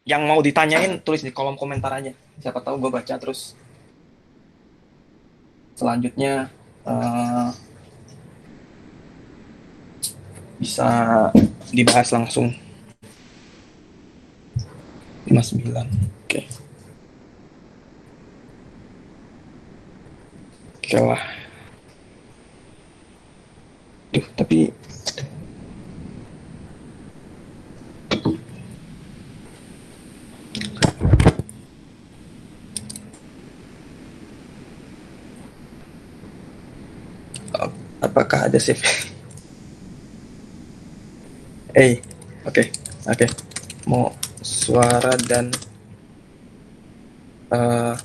Yang mau ditanyain tulis di kolom komentar aja. Siapa tahu gue baca terus selanjutnya uh, bisa dibahas langsung. 59. Oke. Oke lah. Duh, tapi apakah ada save? Oke. Oke. Mau suara dan uh,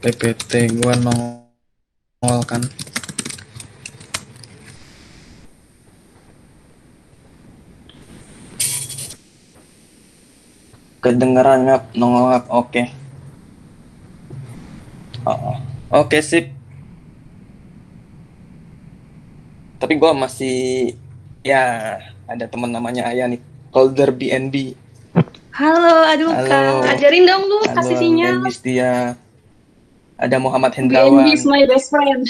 PPT gua nongol kan. Kedengeran ngap, nongol ngap. Oke. Oh. Oke, sip. Tapi gua masih ya ada teman namanya Ayah nih. Holder BNB. Halo, aduh Kak, Halo. ajarin dong lu Halo kasih sinyal. BNB setia. Ada Muhammad BNB is Hendrawan. my best friend.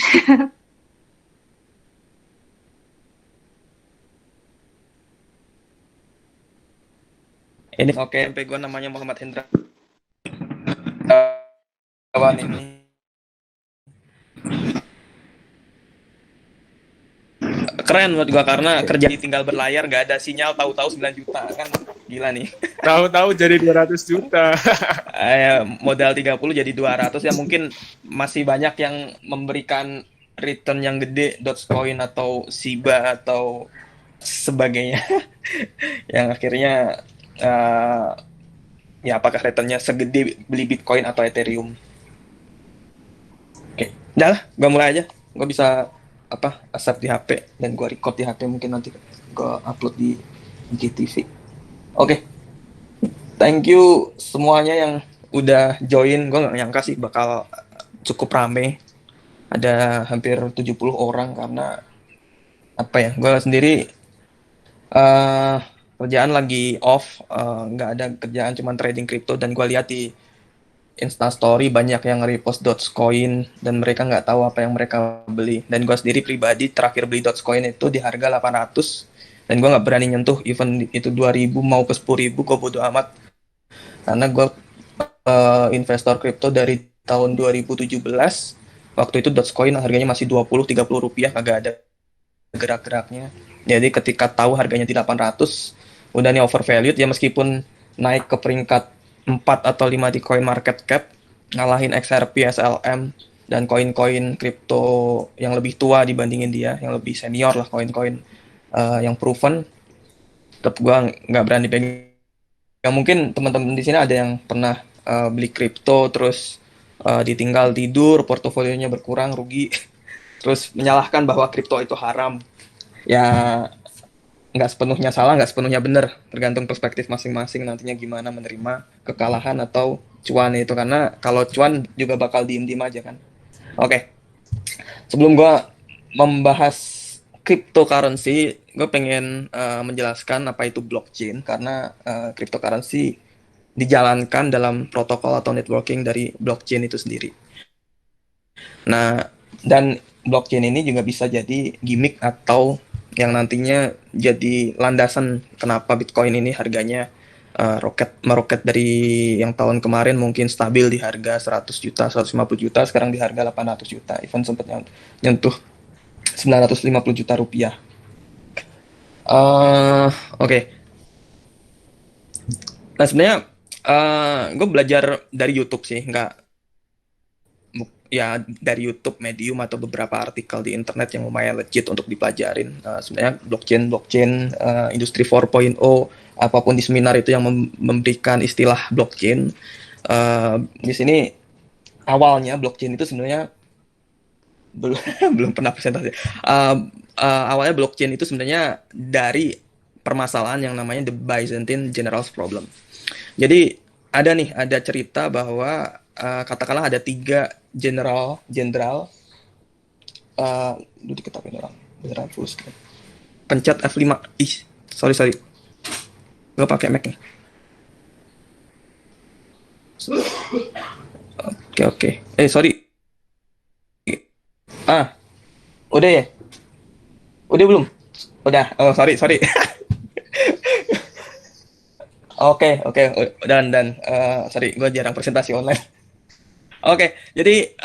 Ini oke, MP gue namanya Muhammad Hendrawan ini. Keren buat gua karena kerja tinggal berlayar nggak ada sinyal tahu-tahu 9 juta kan gila nih. Tahu-tahu jadi 200 juta. Modal 30 jadi 200 ya mungkin masih banyak yang memberikan return yang gede Dogecoin atau Shiba atau sebagainya yang akhirnya uh, ya apakah returnnya segede beli Bitcoin atau Ethereum. Oke, udah lah, gue mulai aja. Gue bisa accept di HP dan gue record di HP mungkin nanti gue upload di IGTV. Oke, thank you semuanya yang udah join. Gue nggak nyangka sih bakal cukup rame. Ada hampir 70 orang karena apa ya? Gue sendiri uh, kerjaan lagi off, nggak ada kerjaan cuman trading crypto dan gue lihat di Instastory banyak yang repost Dogecoin dan mereka nggak tahu apa yang mereka beli. Dan gue sendiri pribadi terakhir beli Dogecoin itu di harga 800 dan gue nggak berani nyentuh even itu 2000 mau ke 10.000 gue bodo amat karena gue investor kripto dari tahun 2017. Waktu itu Dogecoin harganya masih 20-30 rupiah, kagak ada gerak-geraknya. Jadi ketika tahu harganya di 800 udah nih overvalued ya, meskipun naik ke peringkat 4 atau 5 di coin market cap, ngalahin XRP, SLM, dan koin-koin kripto yang lebih tua dibandingin dia, yang lebih senior lah, koin-koin yang proven, tetap gue nggak berani pegang. Ya mungkin teman-teman di sini ada yang pernah beli kripto terus ditinggal tidur, portofolionya berkurang, rugi, terus menyalahkan bahwa kripto itu haram. Ya nggak sepenuhnya salah, nggak sepenuhnya benar, tergantung perspektif masing-masing nantinya gimana menerima kekalahan atau cuan itu, karena kalau cuan juga bakal diem-diem aja kan. Oke, sebelum gue membahas cryptocurrency, gue pengen menjelaskan apa itu blockchain, karena cryptocurrency dijalankan dalam protokol atau networking dari blockchain itu sendiri. Nah, dan blockchain ini juga bisa jadi gimmick atau yang nantinya jadi landasan kenapa Bitcoin ini harganya meroket dari yang tahun kemarin mungkin stabil di harga 100 juta, 150 juta, sekarang di harga 800 juta. Even sempat nyentuh 950 juta rupiah. Oke. Nah sebenarnya gue belajar dari YouTube sih, nggak ya dari YouTube, Medium, atau beberapa artikel di internet yang lumayan legit untuk dipelajarin. Sebenarnya blockchain, industri 4.0, apapun di seminar itu yang memberikan istilah blockchain. Di sini awalnya blockchain itu sebenarnya belum belum pernah presentasi. Awalnya blockchain itu sebenarnya dari permasalahan yang namanya the Byzantine Generals Problem. Jadi ada cerita bahwa katakanlah ada 3 jenderal lu diketahui orang beneran full screen. Pencet F5. Ih, sorry. Gue pakai Mac nih. Oke. Sorry. Ah, udah ya? Udah belum? Udah. Oh, sorry. Oke. Dan sorry, gue jarang presentasi online. Oke, jadi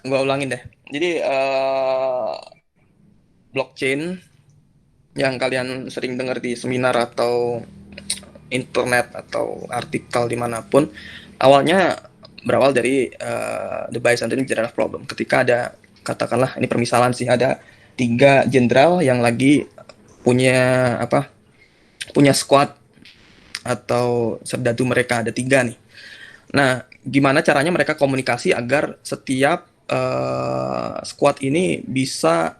gue ulangin deh. Jadi blockchain yang kalian sering dengar di seminar atau internet atau artikel dimanapun, awalnya berawal dari the Byzantine General Problem. Ketika ada, katakanlah ini permisalan sih, ada 3 jenderal yang lagi punya punya squad atau serdadu, mereka ada 3 nih. Nah, gimana caranya mereka komunikasi agar setiap squad ini bisa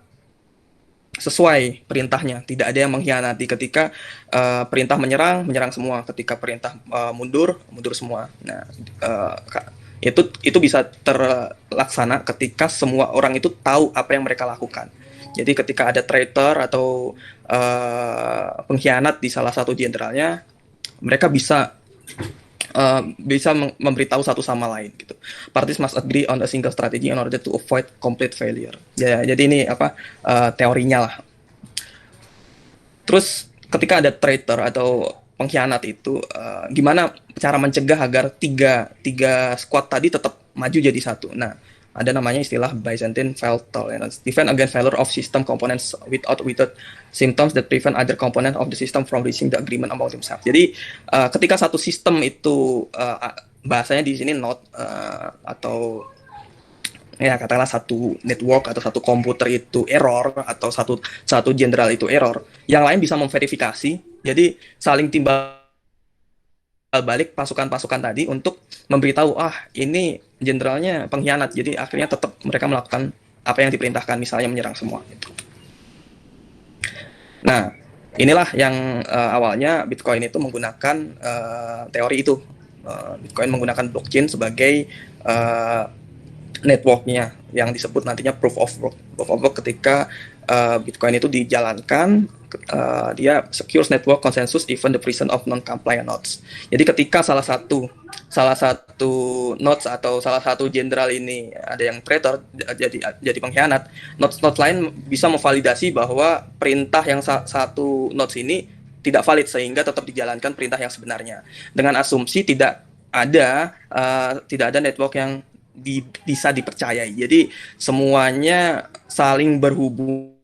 sesuai perintahnya, tidak ada yang mengkhianati. Ketika perintah menyerang semua. Ketika perintah mundur semua. Nah, itu bisa terlaksana ketika semua orang itu tahu apa yang mereka lakukan. Jadi ketika ada traitor atau pengkhianat di salah satu jenderalnya, mereka bisa memberitahu satu sama lain gitu. Parties must agree on a single strategy in order to avoid complete failure. Ya, jadi ini teorinya lah. Terus ketika ada traitor atau pengkhianat itu, gimana cara mencegah agar tiga squad tadi tetap maju jadi satu? Nah, ada namanya istilah Byzantine fault tolerance. Defend against failure of system components without symptoms that prevent other component of the system from reaching the agreement among themselves. Jadi ketika satu sistem itu bahasanya di sini node atau ya katakanlah satu network atau satu komputer itu error, atau satu jenderal itu error, yang lain bisa memverifikasi. Jadi saling timbal balik pasukan-pasukan tadi untuk memberitahu, ini jenderalnya pengkhianat, jadi akhirnya tetap mereka melakukan apa yang diperintahkan, misalnya menyerang semua gitu. Nah, inilah yang awalnya Bitcoin itu menggunakan teori itu. Bitcoin menggunakan blockchain sebagai networknya yang disebut nantinya proof of work. Proof of work ketika Bitcoin itu dijalankan, dia secures network consensus even the presence of non-compliant nodes. Jadi ketika salah satu nodes atau salah satu jenderal ini ada yang traitor, jadi pengkhianat, nodes lain bisa memvalidasi bahwa perintah yang satu nodes ini tidak valid, sehingga tetap dijalankan perintah yang sebenarnya, dengan asumsi tidak ada network yang bisa dipercayai. Jadi semuanya saling berhubungan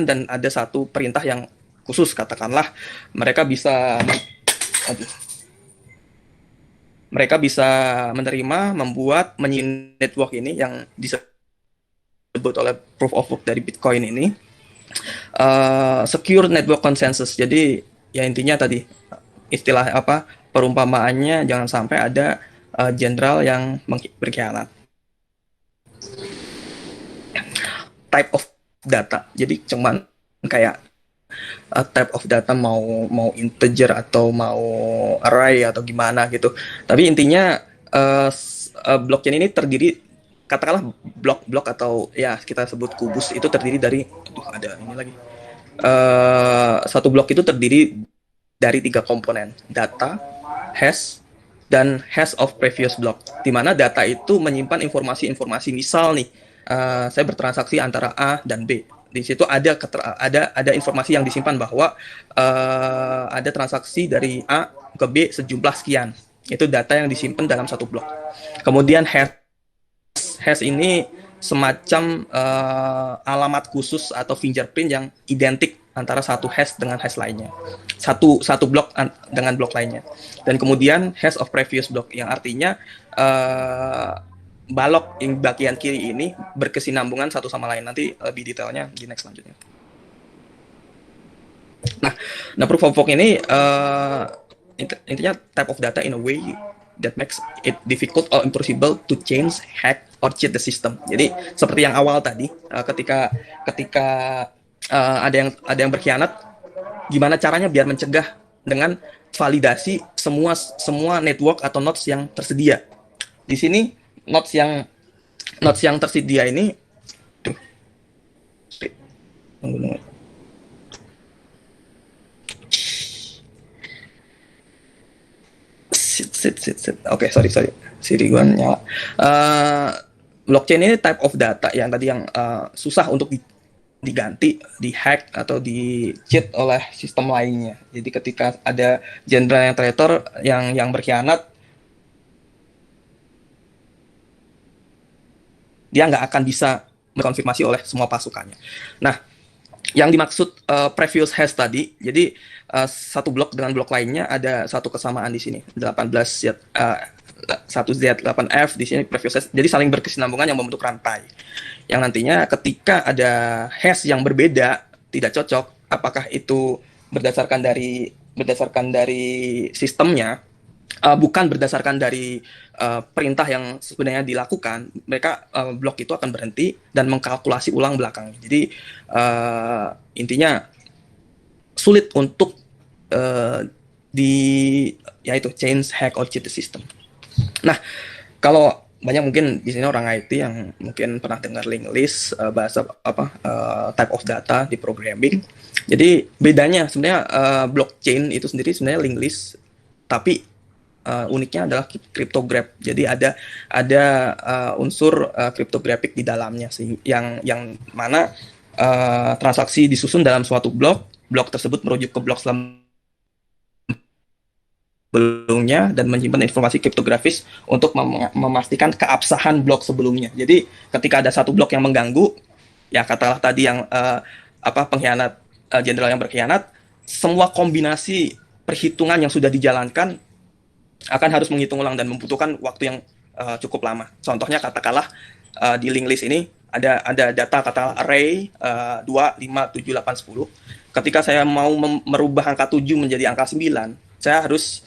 dan ada satu perintah yang khusus. Katakanlah mereka bisa menerima, membuat, menyimpan network ini yang disebut oleh proof of work dari Bitcoin ini secure network consensus. Jadi ya intinya tadi, istilah perumpamaannya, jangan sampai ada jenderal yang berkhianat. Type of data, jadi cuman kayak type of data mau integer atau mau array atau gimana gitu. Tapi intinya blockchain ini terdiri, katakanlah blok-blok atau ya kita sebut kubus, itu terdiri dari satu blok itu terdiri dari 3 komponen: data, hash, dan hash of previous block. Di mana data itu menyimpan informasi-informasi. Misal nih, saya bertransaksi antara A dan B. Di situ ada informasi yang disimpan bahwa ada transaksi dari A ke B sejumlah sekian. Itu data yang disimpan dalam satu blok. Kemudian hash ini semacam alamat khusus atau fingerprint yang identik antara satu hash dengan hash lainnya, satu blok dengan blok lainnya. Dan kemudian hash of previous block, yang artinya balok yang bagian kiri ini berkesinambungan satu sama lain. Nanti lebih detailnya di next selanjutnya. Nah proof of work ini intinya type of data in a way that makes it difficult or impossible to change, hack, or cheat the system. Jadi seperti yang awal tadi, ketika ada yang berkhianat, gimana caranya biar mencegah dengan validasi semua network atau nodes yang tersedia. Di sini nodes yang tersedia ini Sit. Oke, sorry. Siri gua nyala. Blockchain ini type of data yang tadi yang susah untuk diganti, dihack atau di-cheat oleh sistem lainnya. Jadi ketika ada general traitor yang berkhianat, dia nggak akan bisa mengkonfirmasi oleh semua pasukannya. Nah, yang dimaksud previous hash tadi, jadi satu blok dengan blok lainnya ada satu kesamaan di sini, 18Z, 1Z8F di sini previous hash. Jadi saling berkesinambungan yang membentuk rantai. Yang nantinya ketika ada hash yang berbeda, tidak cocok, apakah itu berdasarkan dari sistemnya, bukan berdasarkan dari perintah yang sebenarnya dilakukan, mereka blok itu akan berhenti dan mengkalkulasi ulang belakangnya. Jadi intinya sulit untuk yaitu change, hack, or cheat the system. Nah, kalau banyak mungkin di sini orang IT yang mungkin pernah dengar linked list, bahasa type of data di programming. Jadi bedanya sebenarnya blockchain itu sendiri sebenarnya linked list, tapi uniknya adalah cryptograph. Jadi ada unsur cryptographic di dalamnya sih, yang mana transaksi disusun dalam suatu blok tersebut merujuk ke blok sebelumnya dan menyimpan informasi kriptografis untuk memastikan keabsahan blok sebelumnya. Jadi ketika ada satu blok yang mengganggu, ya katakanlah tadi yang pengkhianat, jenderal yang berkhianat, semua kombinasi perhitungan yang sudah dijalankan akan harus menghitung ulang dan membutuhkan waktu yang cukup lama. Contohnya katakanlah di linked list ini ada data katakanlah array 2, 5, 7, 8, 10. Ketika saya mau merubah angka 7 menjadi angka 9, saya harus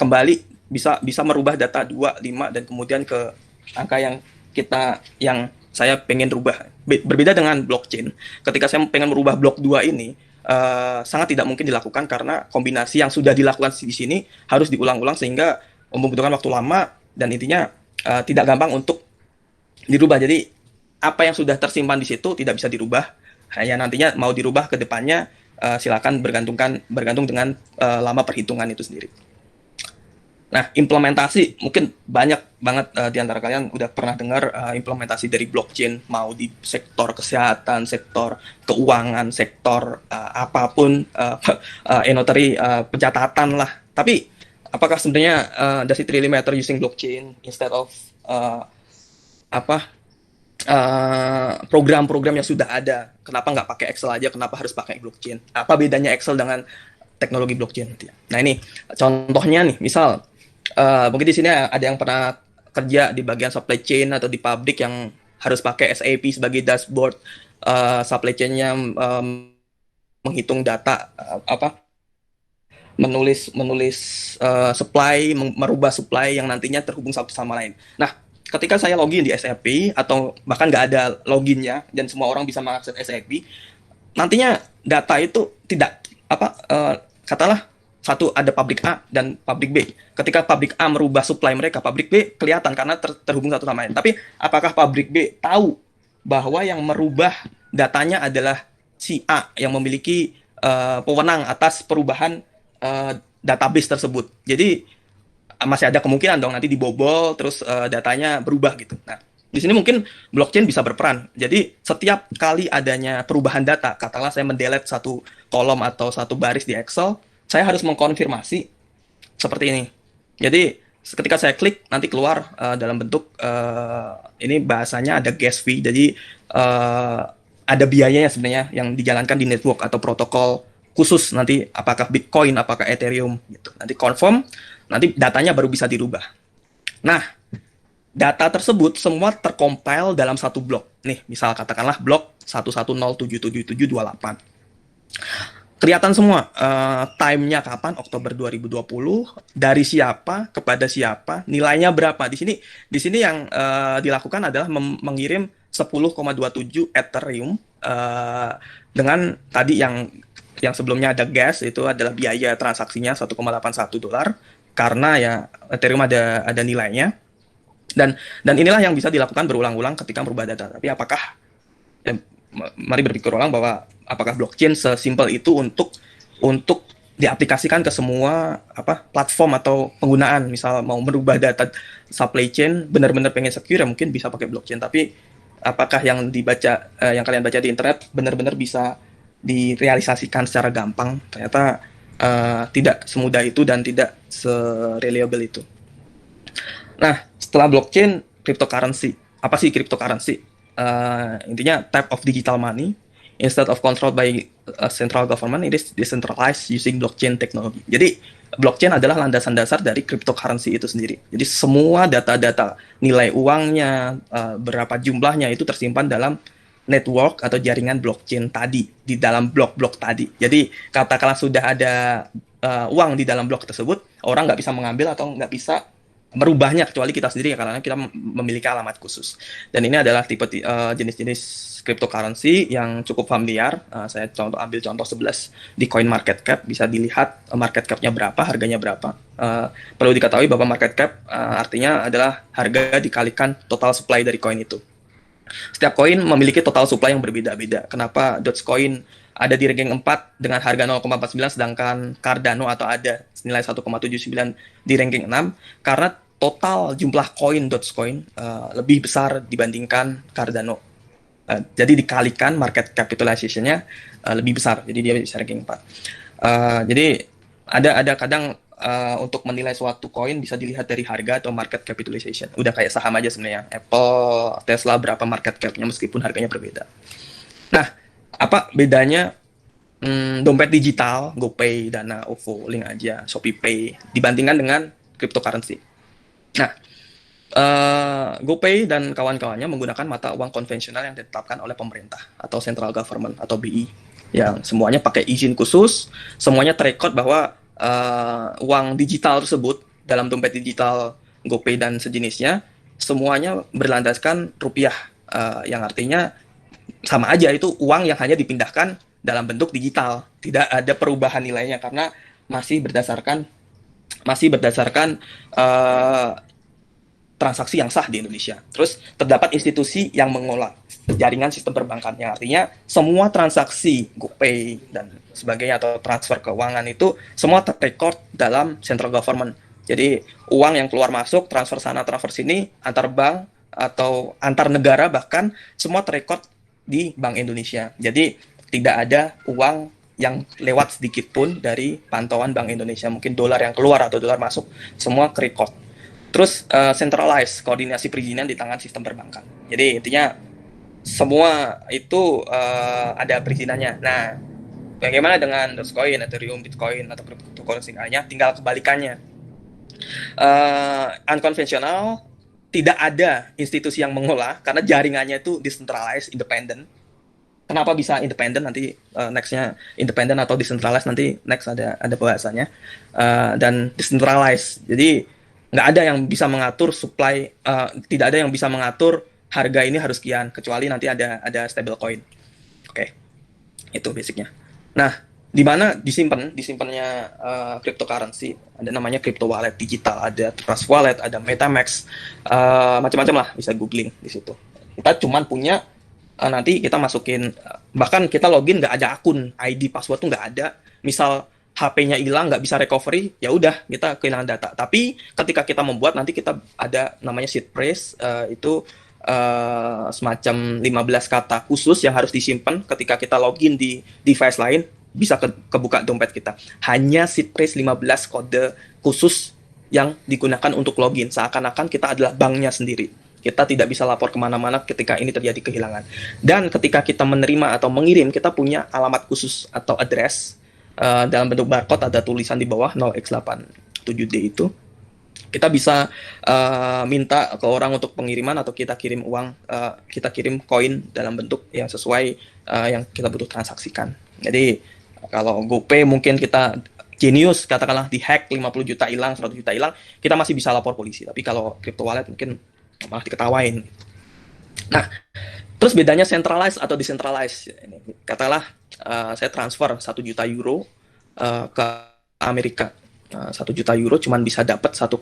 kembali bisa merubah data 2, 5 dan kemudian ke angka yang saya pengen rubah. Berbeda dengan blockchain. Ketika saya pengen merubah blok 2 ini, sangat tidak mungkin dilakukan karena kombinasi yang sudah dilakukan di sini harus diulang-ulang sehingga membutuhkan waktu lama dan intinya tidak gampang untuk dirubah. Jadi apa yang sudah tersimpan di situ tidak bisa dirubah. Hanya nantinya mau dirubah ke depannya silakan bergantung dengan lama perhitungan itu sendiri. Nah, implementasi mungkin banyak banget di antara kalian udah pernah dengar implementasi dari blockchain, mau di sektor kesehatan, sektor keuangan, sektor apapun, notary, pencatatan lah. Tapi apakah sebenarnya does it really matter using blockchain instead of program-program yang sudah ada? Kenapa nggak pakai Excel aja? Kenapa harus pakai blockchain? Apa bedanya Excel dengan teknologi blockchain? Nah, ini contohnya nih, misal mungkin di sini ada yang pernah kerja di bagian supply chain atau di pabrik yang harus pakai SAP sebagai dashboard supply chain-nya, menghitung data, menulis supply, merubah supply yang nantinya terhubung satu sama lain. Nah, ketika saya login di SAP atau bahkan nggak ada loginnya dan semua orang bisa mengakses SAP, nantinya data itu tidak katakanlah satu ada pabrik A dan pabrik B. Ketika pabrik A merubah supply mereka, pabrik B kelihatan karena terhubung satu sama lain. Tapi apakah pabrik B tahu bahwa yang merubah datanya adalah si A yang memiliki wewenang atas perubahan database tersebut? Jadi masih ada kemungkinan dong nanti dibobol terus datanya berubah gitu. Nah, di sini mungkin blockchain bisa berperan. Jadi setiap kali adanya perubahan data, katakanlah saya mendelete satu kolom atau satu baris di Excel, saya harus mengkonfirmasi seperti ini. Jadi ketika saya klik nanti keluar dalam bentuk ini bahasanya ada gas fee. Jadi ada biayanya sebenarnya yang dijalankan di network atau protokol khusus, nanti apakah Bitcoin, apakah Ethereum gitu. Nanti confirm, nanti datanya baru bisa dirubah. Nah, data tersebut semua tercompile dalam satu blok. Nih, misal katakanlah blok 110777728. Kelihatan semua time-nya kapan, Oktober 2020, dari siapa kepada siapa, nilainya berapa. Di sini yang dilakukan adalah mengirim 10,27 Ethereum dengan tadi yang sebelumnya ada gas, itu adalah biaya transaksinya $1,81 karena ya Ethereum ada nilainya. Dan inilah yang bisa dilakukan berulang-ulang ketika merubah data. Tapi apakah mari berpikir ulang bahwa apakah blockchain sesimpel itu untuk diaplikasikan ke semua platform atau penggunaan. Misal mau merubah data supply chain, benar-benar pengen secure ya mungkin bisa pakai blockchain. Tapi apakah yang dibaca yang kalian baca di internet benar-benar bisa direalisasikan secara gampang? Ternyata tidak semudah itu dan tidak se-reliable itu. Nah, setelah blockchain, cryptocurrency. Apa sih cryptocurrency? Intinya type of digital money instead of controlled by a central government, it is decentralized using blockchain technology. Jadi blockchain adalah landasan dasar dari cryptocurrency itu sendiri. Jadi semua data-data nilai uangnya, berapa jumlahnya itu tersimpan dalam network atau jaringan blockchain tadi, di dalam blok-blok tadi. Jadi katakanlah sudah ada uang di dalam blok tersebut, orang nggak bisa mengambil atau nggak bisa merubahnya kecuali kita sendiri ya, karena kita memiliki alamat khusus. Dan ini adalah tipe jenis-jenis cryptocurrency yang cukup familiar. Saya ambil contoh 11 di CoinMarketCap, bisa dilihat market cap-nya berapa, harganya berapa. Perlu diketahui bahwa market cap artinya adalah harga dikalikan total supply dari koin itu. Setiap koin memiliki total supply yang berbeda-beda. Kenapa Dogecoin ada di ranking 4 dengan harga 0,49, sedangkan Cardano atau ada senilai 1,79 di ranking 6? Karena total jumlah koin Dogecoin lebih besar dibandingkan Cardano. Jadi dikalikan market capitalization-nya lebih besar. Jadi dia bisa ranking 4. Jadi ada kadang untuk menilai suatu koin bisa dilihat dari harga atau market capitalization. Udah kayak saham aja sebenarnya. Apple, Tesla berapa market cap-nya meskipun harganya berbeda. Nah, apa bedanya dompet digital, GoPay, Dana, OVO, Link Aja, ShopeePay dibandingkan dengan cryptocurrency? Nah, GoPay dan kawan-kawannya menggunakan mata uang konvensional yang ditetapkan oleh pemerintah atau central government atau BI, yang semuanya pakai izin khusus, semuanya terekod bahwa uang digital tersebut dalam dompet digital GoPay dan sejenisnya semuanya berlandaskan rupiah, yang artinya sama aja itu uang yang hanya dipindahkan dalam bentuk digital, tidak ada perubahan nilainya karena masih berdasarkan transaksi yang sah di Indonesia. Terus terdapat institusi yang mengolah jaringan sistem perbankan, yang artinya semua transaksi GoPay dan sebagainya atau transfer keuangan itu semua terrecord dalam central government. Jadi uang yang keluar masuk, transfer sana transfer sini, antar bank atau antar negara bahkan semua terrecord di Bank Indonesia. Jadi tidak ada uang yang lewat sedikit pun dari pantauan Bank Indonesia. Mungkin dolar yang keluar atau dolar masuk semua kerekod. Terus centralized koordinasi perizinan di tangan sistem perbankan. Jadi intinya semua itu ada perizinannya. Nah, bagaimana dengan Dogecoin, Ethereum, Bitcoin atau cryptocurrency lainnya? Tinggal kebalikannya. Unconventional, tidak ada institusi yang mengolah karena jaringannya itu decentralized, independent. Kenapa bisa independent? Nanti nextnya independent atau decentralized, nanti next ada bahasannya. Dan decentralized, jadi nggak ada yang bisa mengatur supply, tidak ada yang bisa mengatur harga ini harus sekian, kecuali nanti ada stable coin. Oke, itu basicnya. Nah, di mana disimpannya cryptocurrency? Ada namanya crypto wallet digital, ada Trust Wallet, ada MetaMask, macam-macam lah, bisa googling di situ. Kita cuman punya nanti kita masukin, bahkan kita login nggak ada akun, ID, password tuh nggak ada. Misal HP-nya hilang, nggak bisa recovery, ya udah kita kehilangan data. Tapi ketika kita membuat, nanti kita ada namanya seed phrase, itu semacam 15 kata khusus yang harus disimpan ketika kita login di device lain, bisa kebuka dompet kita. Hanya seed phrase 15 kode khusus yang digunakan untuk login, seakan-akan kita adalah banknya sendiri. Kita tidak bisa lapor kemana-mana ketika ini terjadi kehilangan. Dan ketika kita menerima atau mengirim, kita punya alamat khusus atau address, dalam bentuk barcode, ada tulisan di bawah 0x87D itu. Kita bisa minta ke orang untuk pengiriman, atau kita kirim uang, kita kirim koin dalam bentuk yang sesuai yang kita butuh transaksikan. Jadi kalau GoPay mungkin kita genius, katakanlah di hack 50 juta hilang, 100 juta hilang, kita masih bisa lapor polisi. Tapi kalau crypto wallet mungkin malah diketawain. Nah, terus bedanya centralized atau decentralized. Katakanlah saya transfer 1 juta euro ke Amerika. 1 juta euro cuman bisa dapat 1,213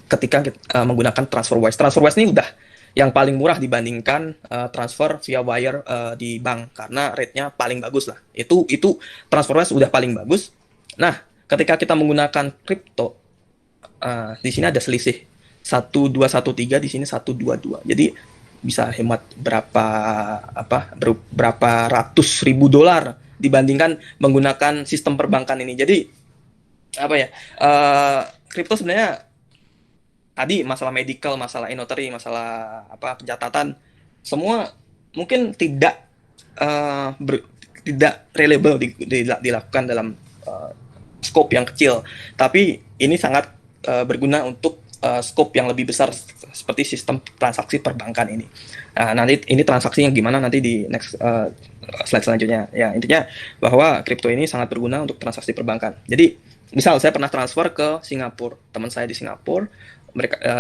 ketika menggunakan TransferWise. TransferWise ini yang paling murah dibandingkan transfer via wire di bank karena rate-nya paling bagus lah. Itu transfernya sudah paling bagus. Nah, ketika kita menggunakan kripto, di sini ada selisih 1213, di sini 122. Jadi bisa hemat berapa ratus ribu dolar dibandingkan menggunakan sistem perbankan ini. Jadi apa ya? Kripto sebenarnya tadi masalah medical, masalah notary, masalah pencatatan, semua mungkin tidak reliable dilakukan dalam scope yang kecil, tapi ini sangat berguna untuk scope yang lebih besar seperti sistem transaksi perbankan ini. Nanti ini transaksi yang gimana nanti di next slide selanjutnya. Ya, intinya bahwa kripto ini sangat berguna untuk transaksi perbankan. Jadi misal saya pernah transfer ke Singapura, teman saya di Singapura,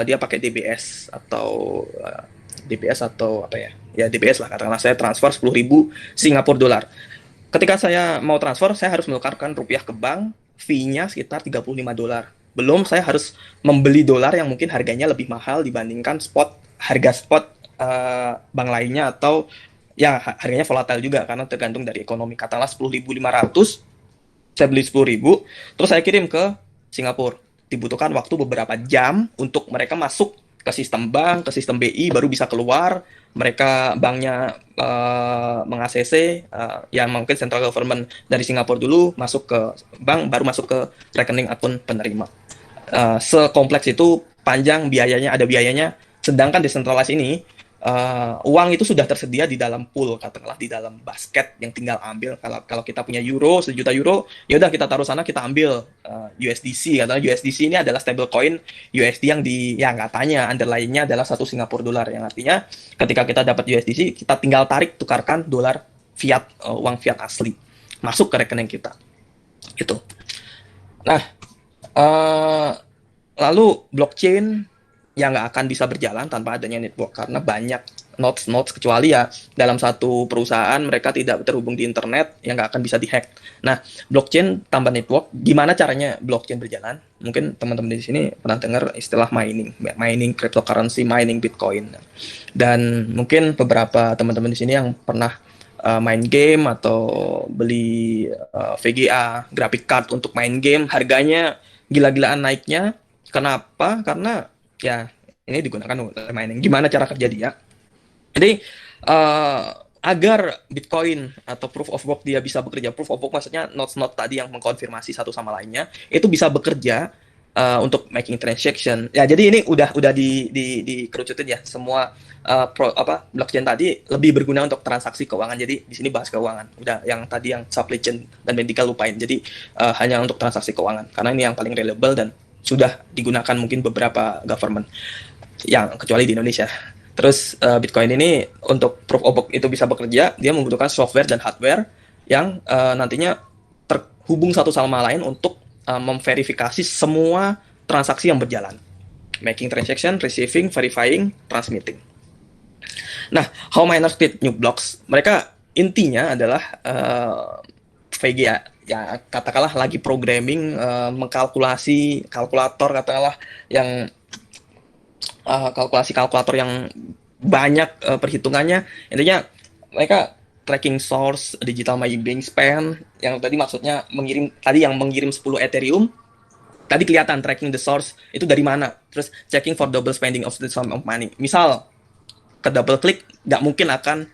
dia pakai DBS atau DBS lah, katakanlah saya transfer 10.000 Singapura dolar. Ketika saya mau transfer, saya harus menukarkan rupiah ke bank, fee-nya sekitar 35 dolar. Belum saya harus membeli dolar yang mungkin harganya lebih mahal dibandingkan harga spot bank lainnya, atau ya harganya volatile juga karena tergantung dari ekonomi. Katakanlah 10.500, saya beli 10.000, terus saya kirim ke Singapura. Dibutuhkan waktu beberapa jam untuk mereka masuk ke sistem bank, ke sistem BI, baru bisa keluar. Mereka banknya meng-ACC, yang mungkin central government dari Singapura dulu, masuk ke bank, baru masuk ke rekening akun penerima. Sekompleks itu, panjang biayanya, ada biayanya. Sedangkan decentralized ini, uang itu sudah tersedia di dalam pool, katakanlah di dalam basket yang tinggal ambil. Kalau kita punya euro, 1 juta euro, ya udah kita taruh sana, kita ambil USDC. Katakanlah USDC ini adalah stable coin USD yang katanya underlying-nya adalah 1 Singapura dolar, yang artinya ketika kita dapat USDC, kita tinggal tukarkan dolar fiat, uang fiat asli, masuk ke rekening kita. Gitu. Nah, lalu blockchain yang nggak akan bisa berjalan tanpa adanya network, karena banyak nodes, kecuali ya dalam satu perusahaan mereka tidak terhubung di internet, yang nggak akan bisa dihack. Nah, blockchain tambah network, gimana caranya blockchain berjalan? Mungkin teman-teman di sini pernah dengar istilah mining cryptocurrency, mining Bitcoin. Dan mungkin beberapa teman-teman di sini yang pernah main game atau beli VGA, graphic card untuk main game, harganya gila-gilaan naiknya. Kenapa? Karena ya ini digunakan untuk mining. Gimana cara kerja dia? Jadi agar Bitcoin atau proof of work dia bisa bekerja, proof of work maksudnya nodes tadi yang mengkonfirmasi satu sama lainnya itu bisa bekerja untuk making transaction. Ya, jadi ini udah dikerucutin ya, semua blockchain tadi lebih berguna untuk transaksi keuangan. Jadi di sini bahas keuangan. Udah yang tadi yang supply chain dan medical lupain. Jadi hanya untuk transaksi keuangan karena ini yang paling reliable dan sudah digunakan mungkin beberapa government, yang kecuali di Indonesia. Terus Bitcoin ini untuk proof of work itu bisa bekerja, dia membutuhkan software dan hardware yang nantinya terhubung satu sama lain untuk memverifikasi semua transaksi yang berjalan. Making transaction, receiving, verifying, transmitting. Nah, how miners create new blocks? Mereka intinya adalah VGA, ya katakanlah lagi programming, mengkalkulasi kalkulator, katakanlah yang kalkulator yang banyak perhitungannya. Intinya mereka tracking source, digital mining span, yang tadi maksudnya mengirim 10 Ethereum, tadi kelihatan tracking the source itu dari mana, terus checking for double spending of the sum of money. Misal ke double klik nggak mungkin akan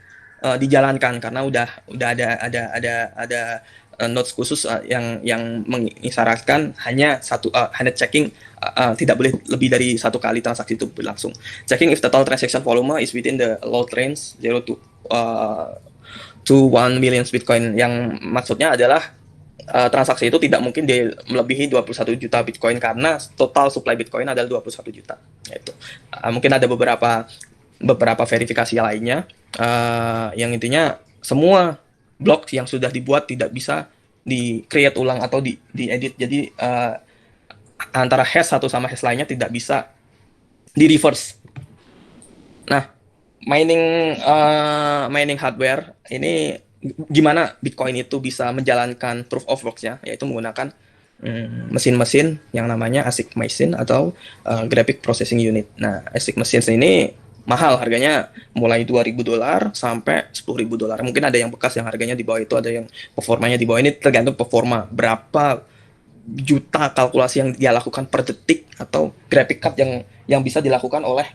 dijalankan karena udah ada notes khusus yang mengisyaratkan hanya checking, tidak boleh lebih dari satu kali transaksi itu berlangsung. Checking if the total transaction volume is within the load range 0 to 1 million Bitcoin, yang maksudnya adalah transaksi itu tidak mungkin melebihi 21 juta Bitcoin karena total supply Bitcoin adalah 21 juta. Itu mungkin ada beberapa verifikasi lainnya, yang intinya semua blok yang sudah dibuat tidak bisa di-create ulang atau di-edit. Jadi antara hash satu sama hash lainnya tidak bisa di-reverse. Nah, mining hardware ini gimana Bitcoin itu bisa menjalankan proof of work-nya, yaitu menggunakan mesin-mesin yang namanya ASIC machine atau graphic processing unit. Nah, ASIC machines ini mahal, harganya mulai $2.000 sampai $10.000. Mungkin ada yang bekas yang harganya di bawah itu, ada yang performanya di bawah ini, tergantung performa berapa juta kalkulasi yang dia lakukan per detik atau graphic card yang bisa dilakukan oleh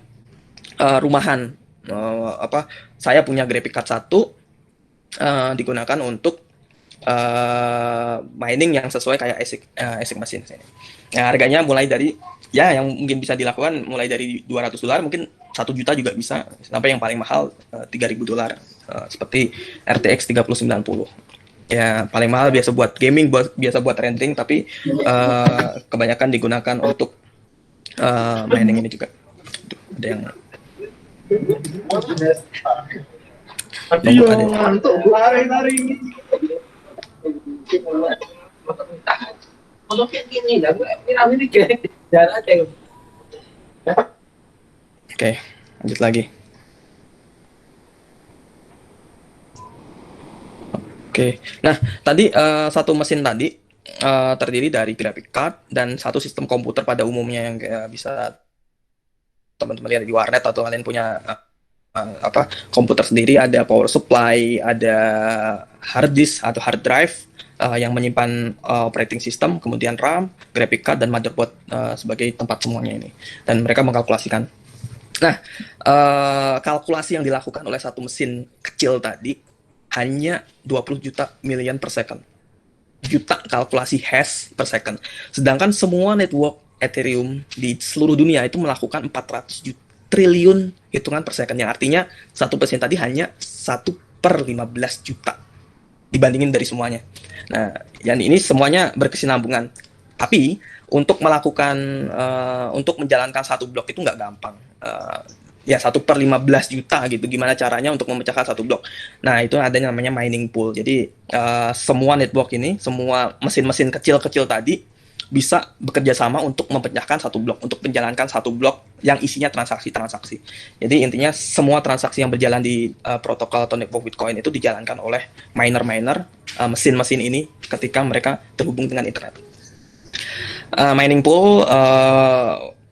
rumahan. Saya punya graphic card satu digunakan untuk mining yang sesuai kayak ASIC machine. Nah, harganya mulai dari yang mungkin bisa dilakukan mulai dari $200, mungkin 1 juta juga bisa, sampai yang paling mahal $3.000 seperti RTX 3090. Ya, paling mahal biasa buat gaming, biasa buat rendering, tapi kebanyakan digunakan untuk mining ini juga. Ada yang Oke, lanjut lagi. Oke, nah tadi satu mesin tadi terdiri dari graphic card dan satu sistem komputer pada umumnya yang bisa teman-teman lihat di warnet atau kalian punya komputer sendiri. Ada power supply, ada hard disk atau hard drive yang menyimpan operating system, kemudian RAM, graphic card, dan motherboard sebagai tempat semuanya ini. Dan mereka mengkalkulasikan. Nah, kalkulasi yang dilakukan oleh satu mesin kecil tadi hanya 20 juta million per second. Juta kalkulasi hash per second. Sedangkan semua network Ethereum di seluruh dunia itu melakukan 400 triliun hitungan per second. Yang artinya satu mesin tadi hanya 1/15 juta dibandingin dari semuanya. Nah, yang ini semuanya berkesinambungan. Tapi untuk melakukan untuk menjalankan satu blok itu nggak gampang. 1/15 juta gitu. Gimana caranya untuk memecahkan satu blok? Nah, itu ada yang namanya mining pool. Jadi semua network ini, semua mesin-mesin kecil-kecil tadi bisa bekerja sama untuk memecahkan satu blok, untuk menjalankan satu blok yang isinya transaksi-transaksi. Jadi intinya semua transaksi yang berjalan di protokol atau network Bitcoin itu dijalankan oleh miner-miner, mesin-mesin ini ketika mereka terhubung dengan internet. Mining pool,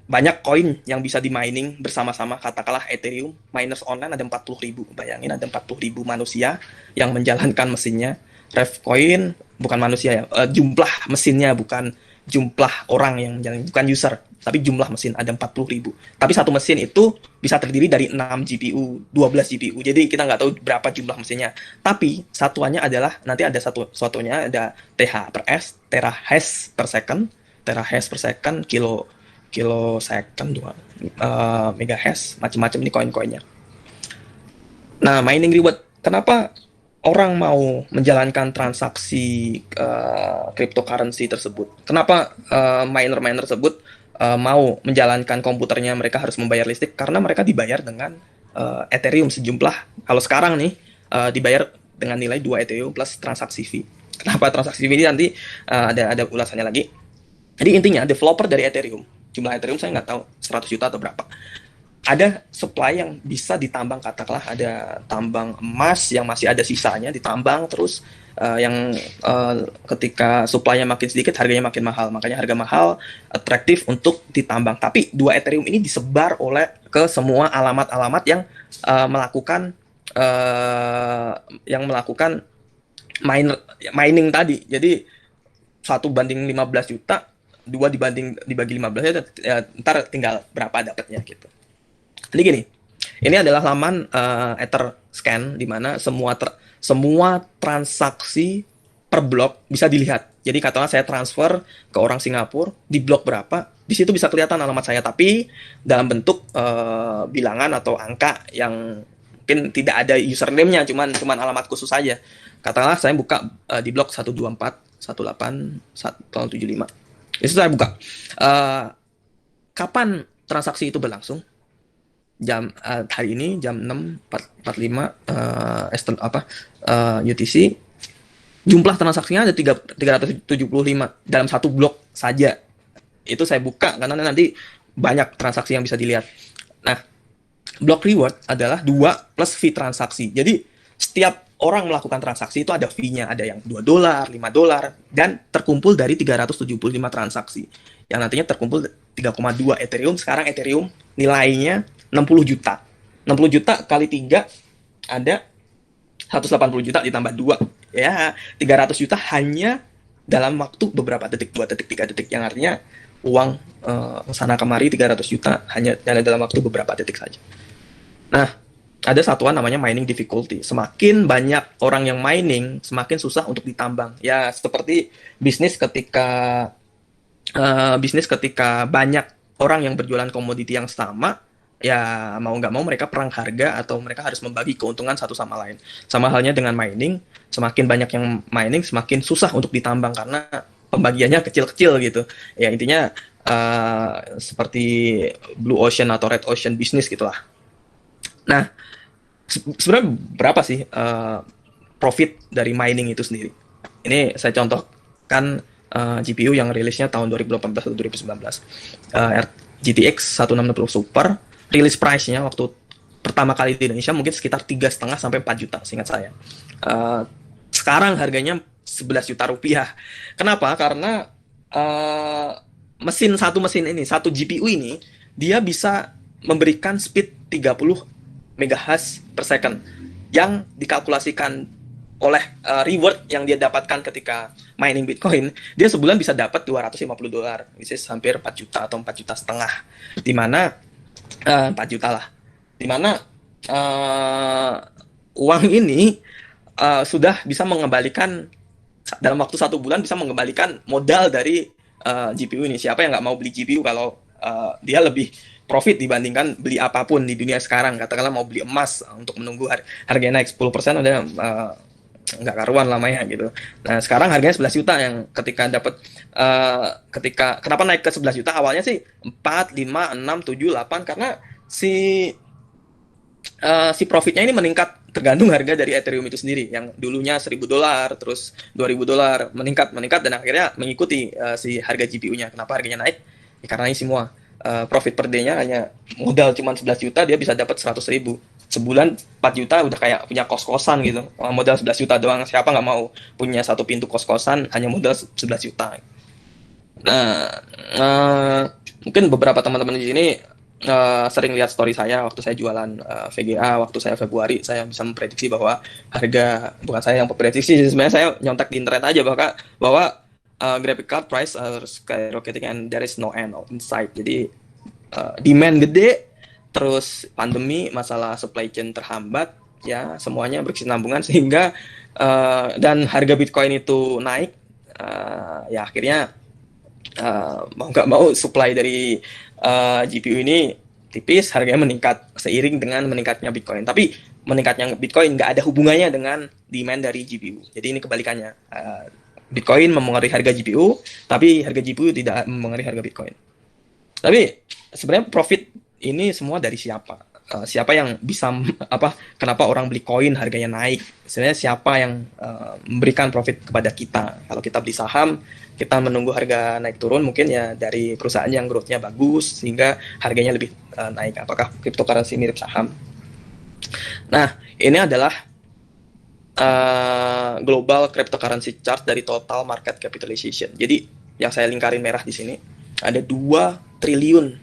banyak koin yang bisa di-mining bersama-sama, katakanlah Ethereum, miners online ada 40.000. Bayangin ada 40.000 manusia yang menjalankan mesinnya. Revcoin bukan manusia ya, jumlah mesinnya, bukan jumlah orang yang menjalani, bukan user, tapi jumlah mesin ada 40.000. Tapi satu mesin itu bisa terdiri dari 6 GPU, 12 GPU. Jadi kita nggak tahu berapa jumlah mesinnya. Tapi satuannya adalah, nanti ada satunya ada TH per S, terahash per second, kilo second, 2 megahash, macam-macam ini koin-koinnya. Nah, mining reward, kenapa orang mau menjalankan transaksi cryptocurrency tersebut? Kenapa miner-miner tersebut mau menjalankan komputernya? Mereka harus membayar listrik karena mereka dibayar dengan Ethereum sejumlah. Kalau sekarang nih dibayar dengan nilai 2 Ethereum plus transaksi fee. Kenapa transaksi fee ini nanti ada ulasannya lagi. Jadi intinya developer dari Ethereum, jumlah Ethereum saya nggak tahu 100 juta atau berapa. Ada supply yang bisa ditambang, katakanlah ada tambang emas yang masih ada sisanya ditambang terus, yang ketika supply-nya makin sedikit harganya makin mahal, makanya harga mahal atraktif untuk ditambang. Tapi 2 Ethereum ini disebar ke semua alamat-alamat yang melakukan mining tadi. Jadi 1/15 juta, 2 dibagi 15 ya, ntar tinggal berapa dapatnya gitu. Jadi gini, ini adalah laman Etherscan di mana semua transaksi per blok bisa dilihat. Jadi katakanlah saya transfer ke orang Singapura di blok berapa, di situ bisa kelihatan alamat saya, tapi dalam bentuk bilangan atau angka yang mungkin tidak ada username-nya, cuman alamat khusus saja. Katakanlah saya buka di blok 124.181.75. Itu saya buka. Kapan transaksi itu berlangsung? Hari ini jam 6.45 UTC. Jumlah transaksinya ada 375 dalam satu blok saja. Itu saya buka karena nanti banyak transaksi yang bisa dilihat. Nah, block reward adalah 2 plus fee transaksi. Jadi setiap orang melakukan transaksi itu ada fee-nya, ada yang $2, $5, dan terkumpul dari 375 transaksi. Yang nantinya terkumpul 3,2 Ethereum. Sekarang Ethereum nilainya 60 juta. 60 juta kali 3 ada 180 juta ditambah 2. Ya, 300 juta hanya dalam waktu beberapa detik, 2 detik, 3 detik. Yang artinya uang sana kemari 300 juta hanya dalam waktu beberapa detik saja. Nah, ada satuan namanya mining difficulty. Semakin banyak orang yang mining, semakin susah untuk ditambang. Ya, seperti bisnis ketika banyak orang yang berjualan komoditi yang sama, ya mau nggak mau mereka perang harga atau mereka harus membagi keuntungan satu sama lain. Sama halnya dengan mining, semakin banyak yang mining, semakin susah untuk ditambang karena pembagiannya kecil-kecil gitu. Ya intinya seperti blue ocean atau red ocean bisnis gitulah. Nah, sebenarnya berapa sih profit dari mining itu sendiri? Ini saya contohkan GPU yang rilisnya tahun 2018 atau 2019. GTX 1660 Super, rilis price-nya waktu pertama kali di Indonesia mungkin sekitar 3,5 sampai 4 juta seingat saya. Sekarang harganya 11 juta rupiah. Kenapa? Karena satu GPU ini dia bisa memberikan speed 30 MHz per second yang dikalkulasikan oleh reward yang dia dapatkan ketika mining Bitcoin, dia sebulan bisa dapat $250, which is hampir 4 juta atau 4 juta setengah, di mana 4 juta lah, di mana uang ini sudah bisa mengembalikan dalam waktu 1 bulan, bisa mengembalikan modal dari GPU ini. Siapa yang nggak mau beli GPU kalau dia lebih profit dibandingkan beli apapun di dunia sekarang? Katakanlah mau beli emas untuk menunggu harganya naik 10%, ada nggak karuan lamanya gitu. Nah sekarang harganya 11 juta yang ketika dapat kenapa naik ke 11 juta? Awalnya sih 4, 5, 6, 7, 8 karena si profitnya ini meningkat tergantung harga dari Ethereum itu sendiri, yang dulunya $1.000 terus $2.000 meningkat dan akhirnya mengikuti si harga GPU-nya. Kenapa harganya naik? Ya, karena ini semua profit per day-nya hanya modal cuma 11 juta dia bisa dapat 100.000. Sebulan 4 juta udah kayak punya kos-kosan gitu. Modal 11 juta doang, siapa nggak mau punya satu pintu kos-kosan hanya modal 11 juta. Nah, mungkin beberapa teman-teman di sini sering lihat story saya waktu saya jualan VGA, waktu saya Februari, saya bisa memprediksi bahwa harga, bukan saya yang memprediksi, sebenarnya saya nyontek di internet aja bahwa graphic card price are skyrocketing and there is no end in sight. Jadi demand gede, terus pandemi, masalah supply chain terhambat, ya semuanya berkesinambungan sehingga dan harga Bitcoin itu naik, ya akhirnya mau nggak mau supply dari GPU ini tipis, harganya meningkat seiring dengan meningkatnya Bitcoin. Tapi meningkatnya Bitcoin nggak ada hubungannya dengan demand dari GPU. Jadi ini kebalikannya. Bitcoin mempengaruhi harga GPU, tapi harga GPU tidak mempengaruhi harga Bitcoin. Tapi sebenarnya profit ini semua dari siapa? Siapa yang bisa kenapa orang beli koin harganya naik? Sebenarnya siapa yang memberikan profit kepada kita? Kalau kita beli saham, kita menunggu harga naik turun, mungkin ya dari perusahaan yang growth-nya bagus sehingga harganya lebih naik. Apakah cryptocurrency mirip saham? Nah, ini adalah global cryptocurrency chart dari total market capitalization. Jadi yang saya lingkarin merah di sini ada 2 triliun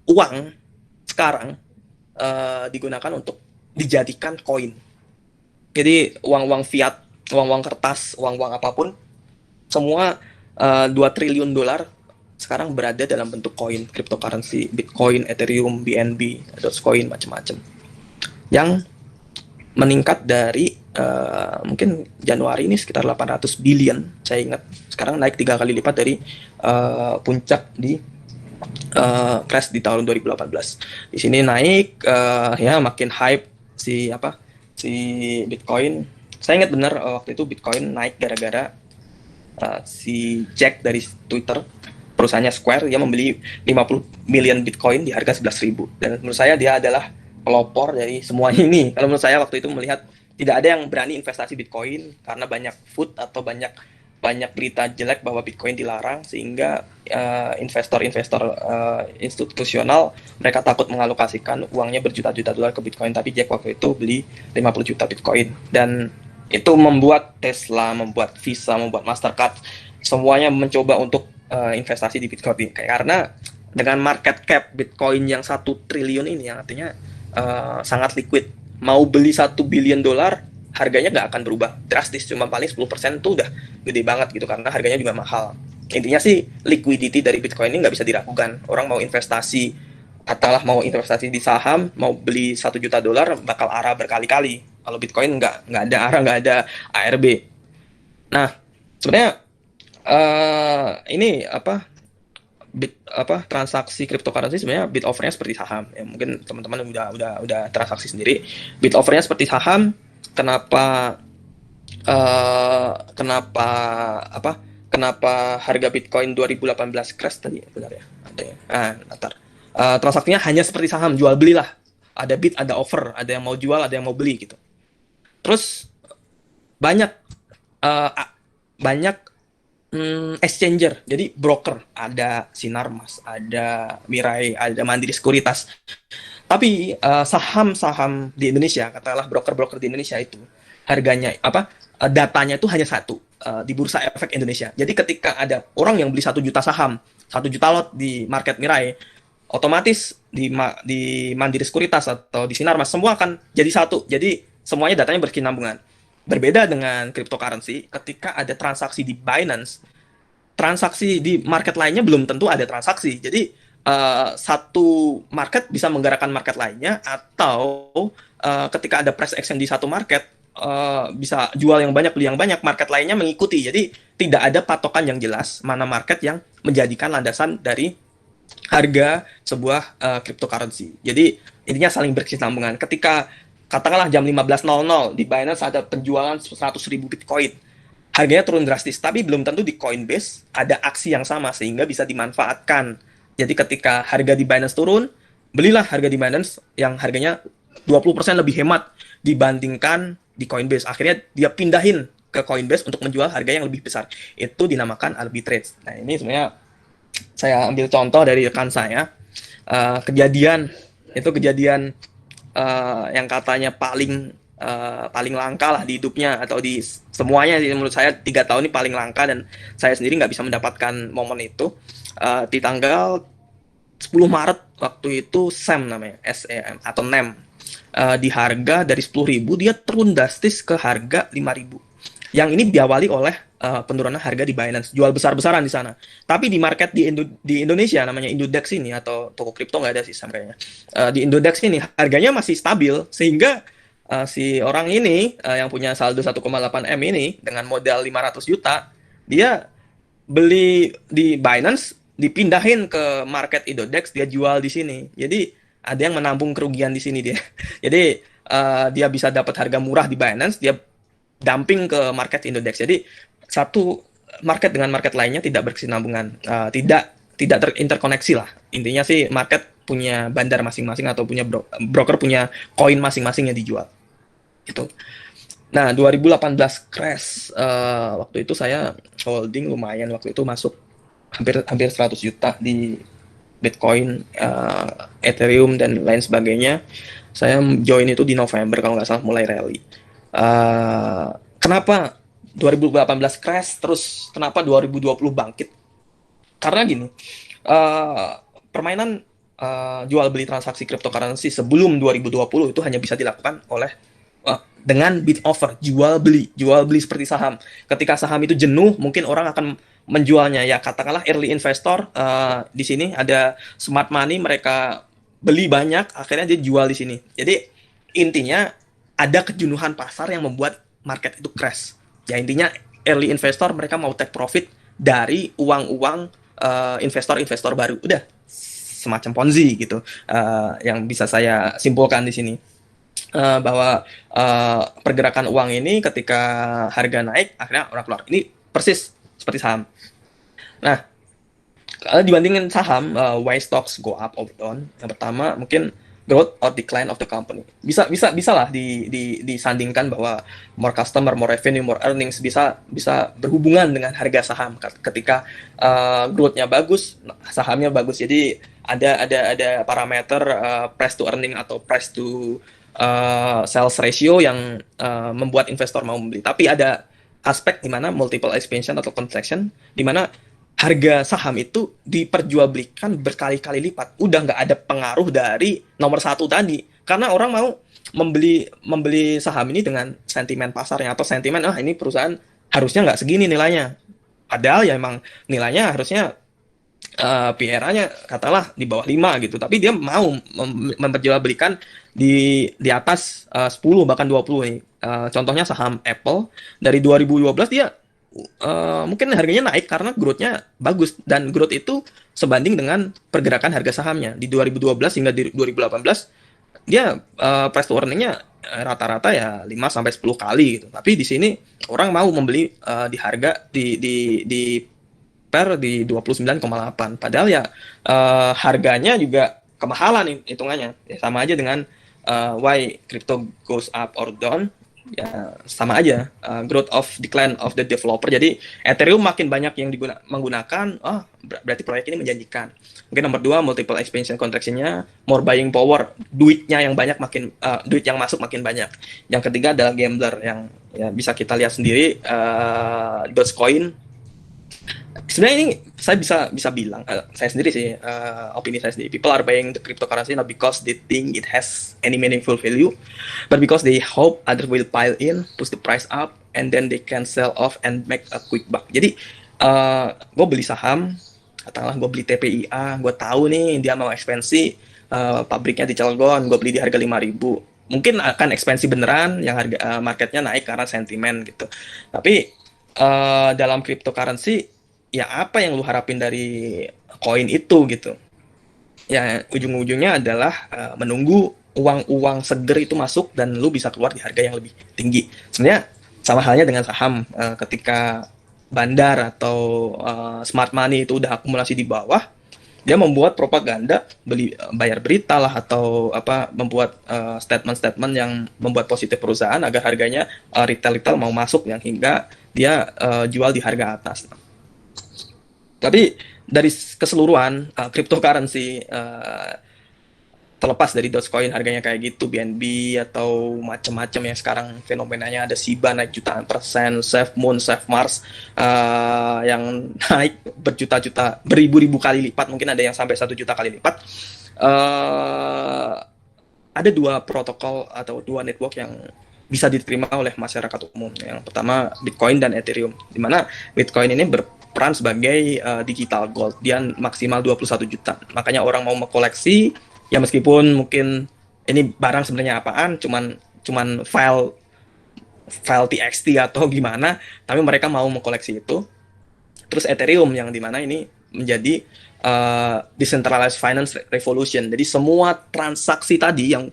uang sekarang digunakan untuk dijadikan koin. Jadi uang-uang fiat, uang-uang kertas, uang-uang apapun, semua $2 triliun sekarang berada dalam bentuk koin, cryptocurrency, Bitcoin, Ethereum, BNB, Dogecoin, macam-macam. Yang meningkat dari mungkin Januari ini sekitar 800 billion, saya ingat. Sekarang naik 3 kali lipat dari puncak di crash di tahun 2018. Di sini naik, ya makin hype si Bitcoin. Saya ingat benar waktu itu Bitcoin naik gara-gara si Jack dari Twitter, perusahaannya Square, dia membeli 50 million Bitcoin di harga 11.000. Dan menurut saya dia adalah pelopor dari semua ini. Kalau menurut saya waktu itu melihat tidak ada yang berani investasi Bitcoin karena banyak food atau banyak berita jelek bahwa Bitcoin dilarang, sehingga investor-investor institusional mereka takut mengalokasikan uangnya berjuta-juta dolar ke Bitcoin. Tapi Jack waktu itu beli 50 juta Bitcoin, dan itu membuat Tesla, membuat Visa, membuat Mastercard semuanya mencoba untuk investasi di Bitcoin. Karena dengan market cap Bitcoin yang 1 triliun ini, yang artinya sangat liquid. Mau beli 1 billion dolar, harganya nggak akan berubah drastis, cuma paling 10% tuh udah gede banget gitu, karena harganya juga mahal. Intinya sih liquidity dari Bitcoin ini nggak bisa diragukan. Orang mau investasi, katalah mau investasi di saham, mau beli 1 juta dolar, bakal ARA berkali-kali. Kalau Bitcoin nggak ada ARA, nggak ada ARB. Nah, sebenarnya ini transaksi cryptocurrency sebenarnya bit offernya seperti saham. Ya, mungkin teman-teman udah transaksi sendiri. Bit offernya seperti saham. Kenapa kenapa kenapa harga Bitcoin 2018 crash tadi? Benar ya? Ada ya. Transaksinya hanya seperti saham, jual beli lah. Ada bid, ada offer, ada yang mau jual, ada yang mau beli gitu. Terus banyak exchanger, jadi broker, ada Sinarmas, ada Mirai, ada Mandiri Sekuritas. Tapi saham-saham di Indonesia, katakanlah broker-broker di Indonesia itu harganya datanya itu hanya satu di Bursa Efek Indonesia. Jadi ketika ada orang yang beli 1 juta saham, 1 juta lot di market Mirai, otomatis di Mandiri Sekuritas atau di Sinarmas semua akan jadi satu. Jadi semuanya datanya berkesinambungan. Berbeda dengan cryptocurrency, ketika ada transaksi di Binance, transaksi di market lainnya belum tentu ada transaksi. Jadi satu market bisa menggerakkan market lainnya, atau ketika ada price action di satu market, bisa jual yang banyak, beli yang banyak, market lainnya mengikuti. Jadi tidak ada patokan yang jelas mana market yang menjadikan landasan dari harga sebuah cryptocurrency. Jadi intinya saling berkesinambungan. Ketika katakanlah jam 15.00 di Binance ada penjualan 100.000 Bitcoin, harganya turun drastis, tapi belum tentu di Coinbase ada aksi yang sama sehingga bisa dimanfaatkan. Jadi ketika harga di Binance turun, belilah harga di Binance yang harganya 20% lebih hemat dibandingkan di Coinbase. Akhirnya dia pindahin ke Coinbase untuk menjual harga yang lebih besar. Itu dinamakan arbitrage. Nah, ini sebenarnya saya ambil contoh dari rekan saya. Kejadian yang katanya paling langka lah di hidupnya atau di semuanya, menurut saya 3 tahun ini paling langka, dan saya sendiri nggak bisa mendapatkan momen itu. Di tanggal 10 Maret waktu itu SEM namanya, SEM atau NEM, di harga dari 10.000 dia turun drastis ke harga 5.000. Yang ini diawali oleh penurunan harga di Binance, jual besar-besaran di sana. Tapi di market di Indonesia namanya Indodex ini, atau toko kripto nggak ada sih kayaknya. Di Indodex ini harganya masih stabil, sehingga si orang ini yang punya saldo 1,8 M ini dengan modal 500 juta, dia beli di Binance, dipindahin ke market Indodex, dia jual di sini. Jadi ada yang menambung kerugian di sini dia. Jadi dia bisa dapat harga murah di Binance, dia dumping ke market Indodex. Jadi satu market dengan market lainnya tidak berkesinambungan, tidak terinterkoneksi lah. Intinya sih market punya bandar masing-masing, atau punya broker punya koin masing-masing yang dijual. Itu. Nah, 2018 crash, waktu itu saya holding lumayan, waktu itu masuk hampir 100 juta di Bitcoin, Ethereum dan lain sebagainya. Saya join itu di November kalau nggak salah, mulai rally. Kenapa 2018 crash, terus kenapa 2020 bangkit? Karena gini, permainan jual beli transaksi cryptocurrency sebelum 2020 itu hanya bisa dilakukan oleh dengan bid offer, jual beli seperti saham. Ketika saham itu jenuh, mungkin orang akan menjualnya. Ya katakanlah early investor, di sini ada smart money, mereka beli banyak, akhirnya dia jual di sini. Jadi intinya ada kejenuhan pasar yang membuat market itu crash. Ya intinya early investor mereka mau take profit dari uang investor baru. Udah semacam Ponzi gitu, yang bisa saya simpulkan di sini. Bahwa pergerakan uang ini ketika harga naik, akhirnya orang keluar. Ini persis seperti saham. Nah, kalau dibandingin saham, why stocks go up or down? Yang pertama mungkin growth or decline of the company. Bisa lah disandingkan bahwa more customer, more revenue, more earnings bisa berhubungan dengan harga saham. Ketika growth-nya bagus, sahamnya bagus. Jadi ada parameter price to earning atau price to sales ratio yang membuat investor mau membeli. Tapi ada aspek di mana multiple expansion atau contraction, di mana harga saham itu diperjualbelikan berkali-kali lipat. Udah nggak ada pengaruh dari nomor satu tadi, karena orang mau membeli saham ini dengan sentimen pasarnya atau sentimen ini perusahaan harusnya nggak segini nilainya. Padahal ya emang nilainya harusnya PRA-nya katakanlah di bawah 5 gitu, tapi dia mau memperjualbelikan di atas 10 bahkan 20 nih. Contohnya saham Apple dari 2012 dia mungkin harganya naik karena growth-nya bagus, dan growth itu sebanding dengan pergerakan harga sahamnya. Di 2012 hingga di 2018 dia price to earning-nya rata-rata ya 5 sampai 10 kali gitu. Tapi di sini orang mau membeli di harga di per di 29,8. Padahal ya harganya juga kemahalan nih hitungannya. Ya, sama aja dengan why crypto goes up or down. Ya sama aja, growth of decline of the developer. Jadi Ethereum makin banyak yang menggunakan, berarti proyek ini menjanjikan. Mungkin nomor 2, multiple expansion contraction-nya, more buying power, duitnya yang banyak makin duit yang masuk makin banyak. Yang ketiga adalah gambler yang ya bisa kita lihat sendiri, Dogecoin. Sebenarnya ini saya bisa bilang, saya sendiri sih, opini saya sendiri, people are buying the cryptocurrency not because they think it has any meaningful value, but because they hope others will pile in, push the price up, and then they can sell off and make a quick buck. Jadi gue beli saham, katakanlah gue beli TPIA, gue tahu nih dia mau ekspansi, pabriknya di Cilegon, gue beli di harga 5.000, mungkin akan ekspansi beneran, yang harga marketnya naik karena sentimen gitu. Tapi dalam cryptocurrency, ya apa yang lu harapin dari koin itu gitu? Ya ujung-ujungnya adalah menunggu uang seger itu masuk dan lu bisa keluar di harga yang lebih tinggi. Sebenarnya sama halnya dengan saham, ketika bandar atau smart money itu udah akumulasi di bawah, dia membuat propaganda, bayar berita lah atau membuat statement-statement yang membuat positif perusahaan agar harganya retail mau masuk, yang hingga dia jual di harga atas. Tapi dari keseluruhan cryptocurrency, terlepas dari Dogecoin harganya kayak gitu, BNB atau macam-macam yang sekarang fenomenanya ada Shiba naik jutaan %, SafeMoon, SafeMars yang naik berjuta-juta, beribu-ribu kali lipat, mungkin ada yang sampai 1 juta kali lipat. Ada 2 protokol atau 2 network yang bisa diterima oleh masyarakat umum. Yang pertama Bitcoin dan Ethereum, di mana Bitcoin ini berperan sebagai digital gold. Dia maksimal 21 juta. Makanya orang mau mengkoleksi, ya meskipun mungkin ini barang sebenarnya apaan, cuman file TXT atau gimana, tapi mereka mau mengkoleksi itu. Terus Ethereum yang dimana ini menjadi decentralized finance revolution. Jadi semua transaksi tadi yang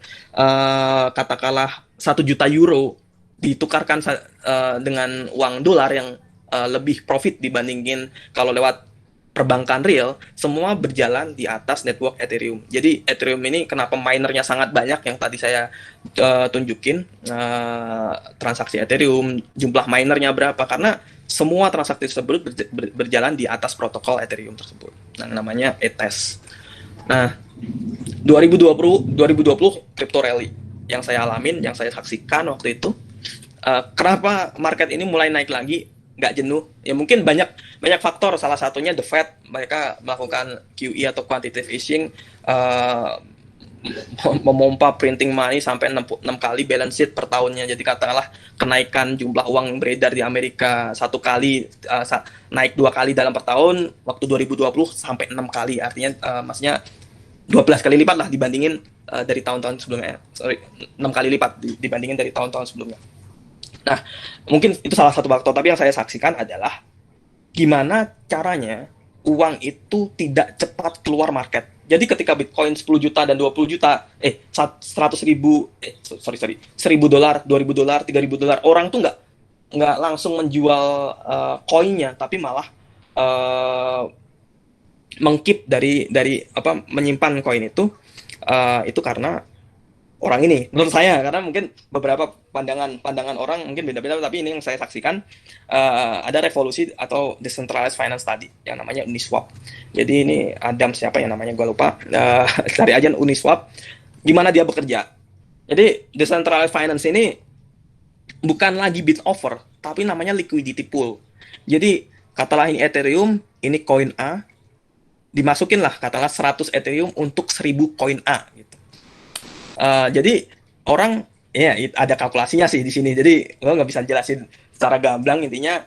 katakanlah 1 juta euro ditukarkan dengan uang dolar yang lebih profit dibandingin kalau lewat perbankan real, semua berjalan di atas network Ethereum. Jadi Ethereum ini kenapa minernya sangat banyak yang tadi saya tunjukin, transaksi Ethereum, jumlah minernya berapa, karena semua transaksi tersebut berjalan di atas protokol Ethereum tersebut. Nah, namanya ETH. Nah, 2020 crypto rally yang saya alamin, yang saya saksikan waktu itu, kenapa market ini mulai naik lagi, nggak jenuh? Ya mungkin banyak faktor, salah satunya the Fed, mereka melakukan QE atau quantitative easing, memompa printing money sampai 6 kali balance sheet per tahunnya. Jadi katakanlah kenaikan jumlah uang beredar di Amerika 1 kali, naik 2 kali dalam per tahun, waktu 2020 sampai 6 kali, artinya maksudnya 12 kali lipat lah dibandingin dari tahun-tahun sebelumnya. 6 kali lipat dibandingin dari tahun-tahun sebelumnya. Nah, mungkin itu salah satu faktor, tapi yang saya saksikan adalah gimana caranya uang itu tidak cepat keluar market. Jadi ketika Bitcoin 10 juta dan 20 juta, $100,000, $1.000, $2.000, $3.000, orang tuh nggak langsung menjual koinnya, tapi malah mengkeep dari menyimpan koin itu karena orang ini, menurut saya, karena mungkin beberapa pandangan orang mungkin beda-beda, tapi ini yang saya saksikan, ada revolusi atau decentralized finance tadi yang namanya Uniswap. Jadi ini Adam siapa yang namanya gue lupa, cari aja Uniswap, gimana dia bekerja. Jadi decentralized finance ini bukan lagi bid offer, tapi namanya liquidity pool. Jadi katalah ini Ethereum, ini koin A, dimasukin lah katakanlah 100 Ethereum untuk 1000 koin A gitu. Jadi orang ya ada kalkulasinya sih di sini. Jadi lo nggak bisa jelasin secara gamblang, intinya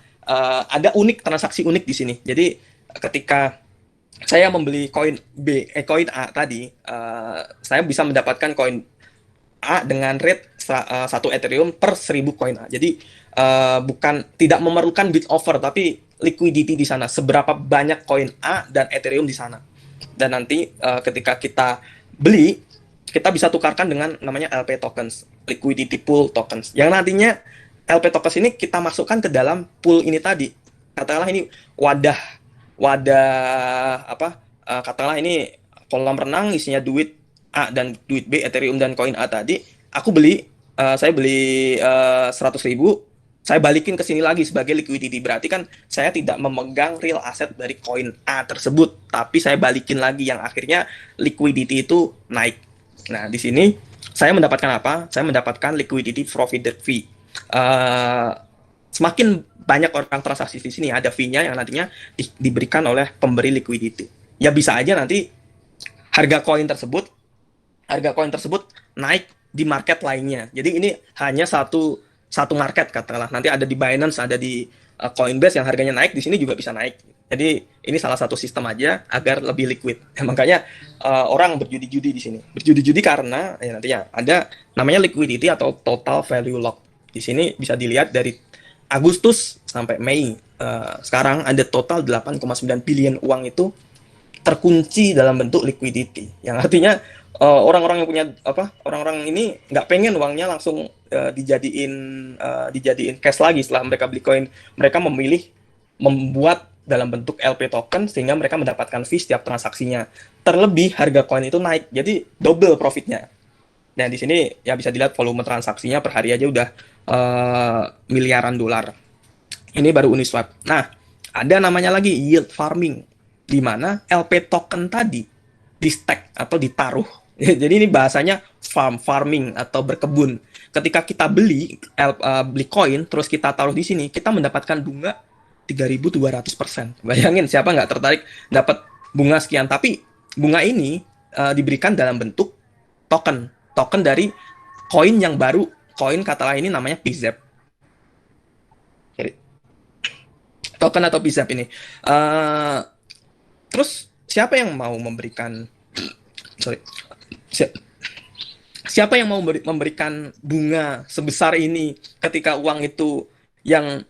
ada transaksi unik di sini. Jadi ketika saya membeli koin A tadi, saya bisa mendapatkan koin A dengan rate 1 Ethereum per 1000 koin A. Jadi tidak memerlukan bid offer, tapi liquidity di sana, seberapa banyak koin A dan Ethereum di sana. Dan nanti ketika kita beli, kita bisa tukarkan dengan namanya LP tokens, liquidity pool tokens. Yang nantinya LP tokens ini kita masukkan ke dalam pool ini tadi. Katakanlah ini wadah katakanlah ini kolam renang isinya duit A dan duit B, Ethereum dan koin A tadi. Saya beli 100.000, saya balikin ke sini lagi sebagai liquidity. Berarti kan saya tidak memegang real asset dari koin A tersebut, tapi saya balikin lagi yang akhirnya liquidity itu naik. Nah, di sini saya mendapatkan apa? Saya mendapatkan liquidity provider fee. Semakin banyak orang transaksi di sini, ada fee-nya yang nantinya diberikan oleh pemberi liquidity. Ya bisa aja nanti harga koin tersebut naik di market lainnya. Jadi ini hanya satu market katakanlah. Nanti ada di Binance, ada di Coinbase yang harganya naik, di sini juga bisa naik. Jadi ini salah satu sistem aja agar lebih liquid. Makanya orang berjudi-judi di sini. Berjudi-judi karena nantinya ada namanya liquidity atau total value lock. Di sini bisa dilihat dari Agustus sampai Mei. Sekarang ada total 8,9 billion uang itu terkunci dalam bentuk liquidity. Yang artinya orang-orang yang punya orang-orang ini nggak pengen uangnya langsung dijadiin cash lagi setelah mereka beli koin. Mereka memilih membuat dalam bentuk LP token sehingga mereka mendapatkan fee setiap transaksinya. Terlebih harga koin itu naik, jadi double profitnya. Dan di sini ya bisa dilihat volume transaksinya per hari aja udah miliaran dolar. Ini baru Uniswap. Nah, ada namanya lagi yield farming, di mana LP token tadi di stack atau ditaruh. Jadi ini bahasanya farming atau berkebun. Ketika kita beli koin terus kita taruh di sini, kita mendapatkan bunga 3.200%. Bayangin siapa nggak tertarik dapat bunga sekian, tapi bunga ini diberikan dalam bentuk token dari koin yang baru. Koin katakanlah ini namanya PZEP. Token atau PZEP ini. Terus siapa yang mau memberikan siapa yang mau memberikan bunga sebesar ini ketika uang itu yang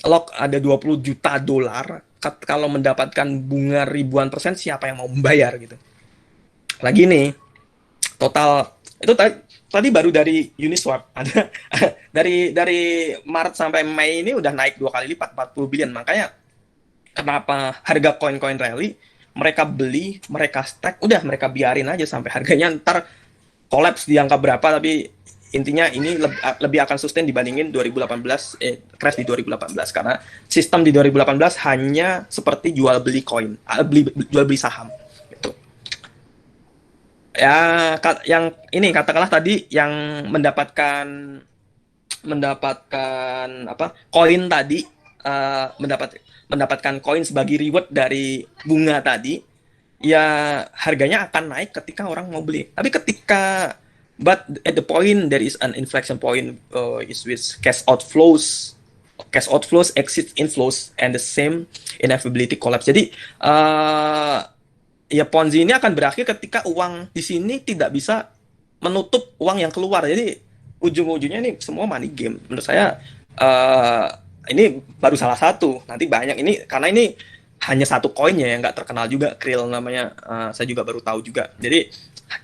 lock ada 20 juta dolar, kalau mendapatkan bunga ribuan persen, siapa yang mau membayar gitu. Lagi nih total itu tadi baru dari Uniswap ada dari Maret sampai Mei ini udah naik 2 kali lipat, 40 billion. Makanya kenapa harga koin-koin rally mereka beli, mereka stack, udah mereka biarin aja sampai harganya ntar collapse di angka berapa, tapi intinya ini lebih akan sustain dibandingin 2018 crash di 2018 karena sistem di 2018 hanya seperti jual beli koin, jual beli saham gitu. Ya yang ini katakanlah tadi yang mendapatkan koin tadi mendapatkan koin sebagai reward dari bunga tadi, ya harganya akan naik ketika orang mau beli. Tapi but at the point there is an inflection point is with cash outflows exit inflows and the same inevitability collapse. Jadi ya Ponzi ini akan berakhir ketika uang di sini tidak bisa menutup uang yang keluar. Jadi ujung-ujungnya ini semua money game. Menurut saya ini baru salah satu, nanti banyak ini karena ini hanya satu koinnya yang nggak terkenal juga, Krill namanya, saya juga baru tahu juga. Jadi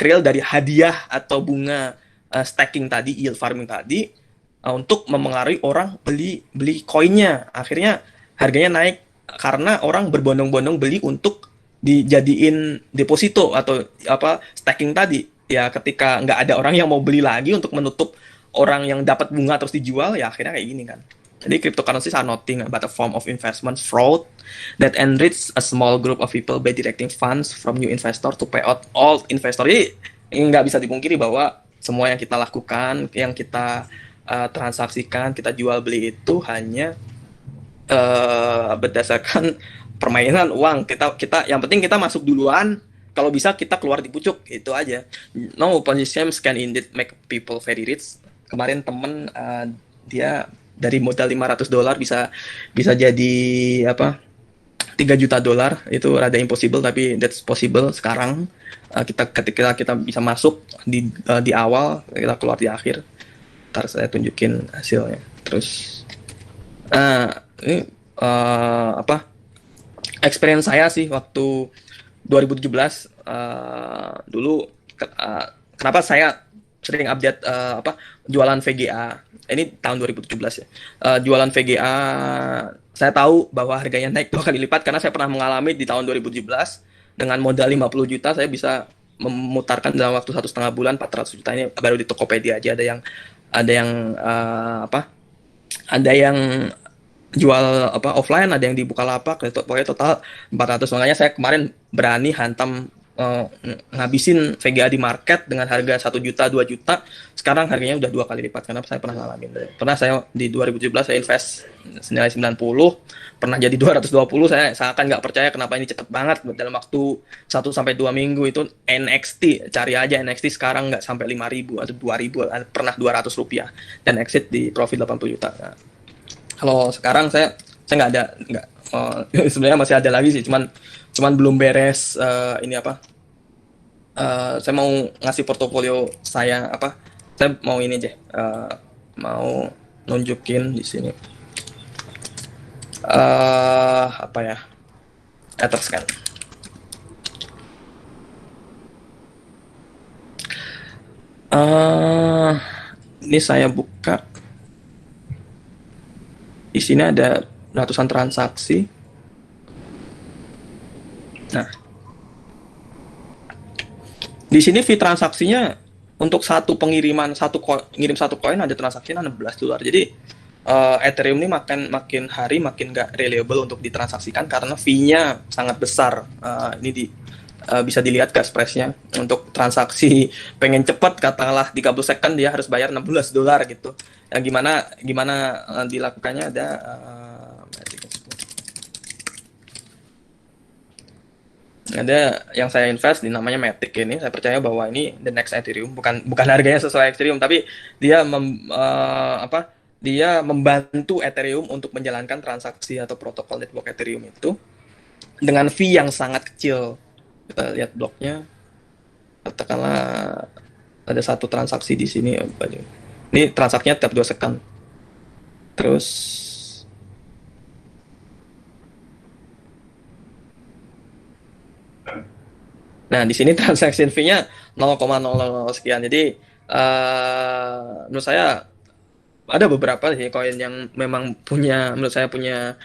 Krill dari hadiah atau bunga stacking tadi, yield farming tadi, untuk memengaruhi orang beli koinnya, akhirnya harganya naik karena orang berbondong-bondong beli untuk dijadiin deposito atau stacking tadi. Ya ketika nggak ada orang yang mau beli lagi untuk menutup orang yang dapat bunga terus dijual, ya akhirnya kayak gini kan. Jadi cryptocurrencies are nothing but a form of investment fraud that enrich a small group of people by directing funds from new investor to pay out old investor. Jadi nggak bisa dipungkiri bahwa semua yang kita lakukan, yang kita transaksikan, kita jual beli itu hanya berdasarkan permainan uang. Kita yang penting kita masuk duluan. Kalau bisa kita keluar di pucuk, itu aja. No Ponzi scams can indeed make people very rich. Kemarin temen dia dari modal $500 bisa jadi apa 3 juta dolar. Itu rada impossible tapi that's possible sekarang. Ketika kita bisa masuk di awal, kita keluar di akhir. Ntar saya tunjukin hasilnya. Terus ini apa experience saya sih waktu 2017 dulu kenapa saya sering update jualan VGA. Ini tahun 2017 ya. Jualan VGA saya tahu bahwa harganya naik 2 kali lipat karena saya pernah mengalami di tahun 2017 dengan modal 50 juta saya bisa memutarkan dalam waktu 1,5 bulan 400 juta. Ini baru di Tokopedia aja, ada yang jual offline, ada yang di Bukalapak, pokoknya total 400. Makanya saya kemarin berani hantam ngabisin VGA di market dengan harga 1 juta 2 juta. Sekarang harganya udah 2 kali lipat karena saya pernah ngalamin. Pernah saya di 2017 saya invest senilai 90, pernah jadi 220. Saya akan nggak percaya kenapa ini cepet banget dalam waktu 1-2 minggu. Itu NXT, cari aja NXT sekarang nggak sampai 5.000 atau 2.000, pernah $200 dan exit di profit 80 juta. Nah, kalau sekarang saya nggak sebenarnya masih ada lagi sih, cuman belum beres. Saya mau ngasih portofolio saya saya mau ini aja, mau nunjukin di sini Ethers kan. Ini saya buka. Di sini ada ratusan transaksi. Nah, di sini fee transaksinya untuk satu pengiriman ngirim satu koin ada transaksinya $16. Jadi Ethereum ini makin hari makin nggak reliable untuk ditransaksikan karena fee-nya sangat besar. Ini bisa dilihat gas price-nya. Untuk transaksi pengen cepat katakanlah 30 second dia harus bayar $16 gitu. Yang gimana dilakukannya ada yang saya invest di namanya Matic ini. Saya percaya bahwa ini the next Ethereum, bukan harganya sesuai Ethereum, tapi dia dia membantu Ethereum untuk menjalankan transaksi atau protokol network Ethereum itu dengan fee yang sangat kecil. Kita lihat bloknya, katakanlah ada satu transaksi di sini. Ini transaksinya tiap 2 second. Terus nah, di sini transaction fee-nya 0,00 sekian. Jadi menurut saya ada beberapa sih koin yang memang menurut saya punya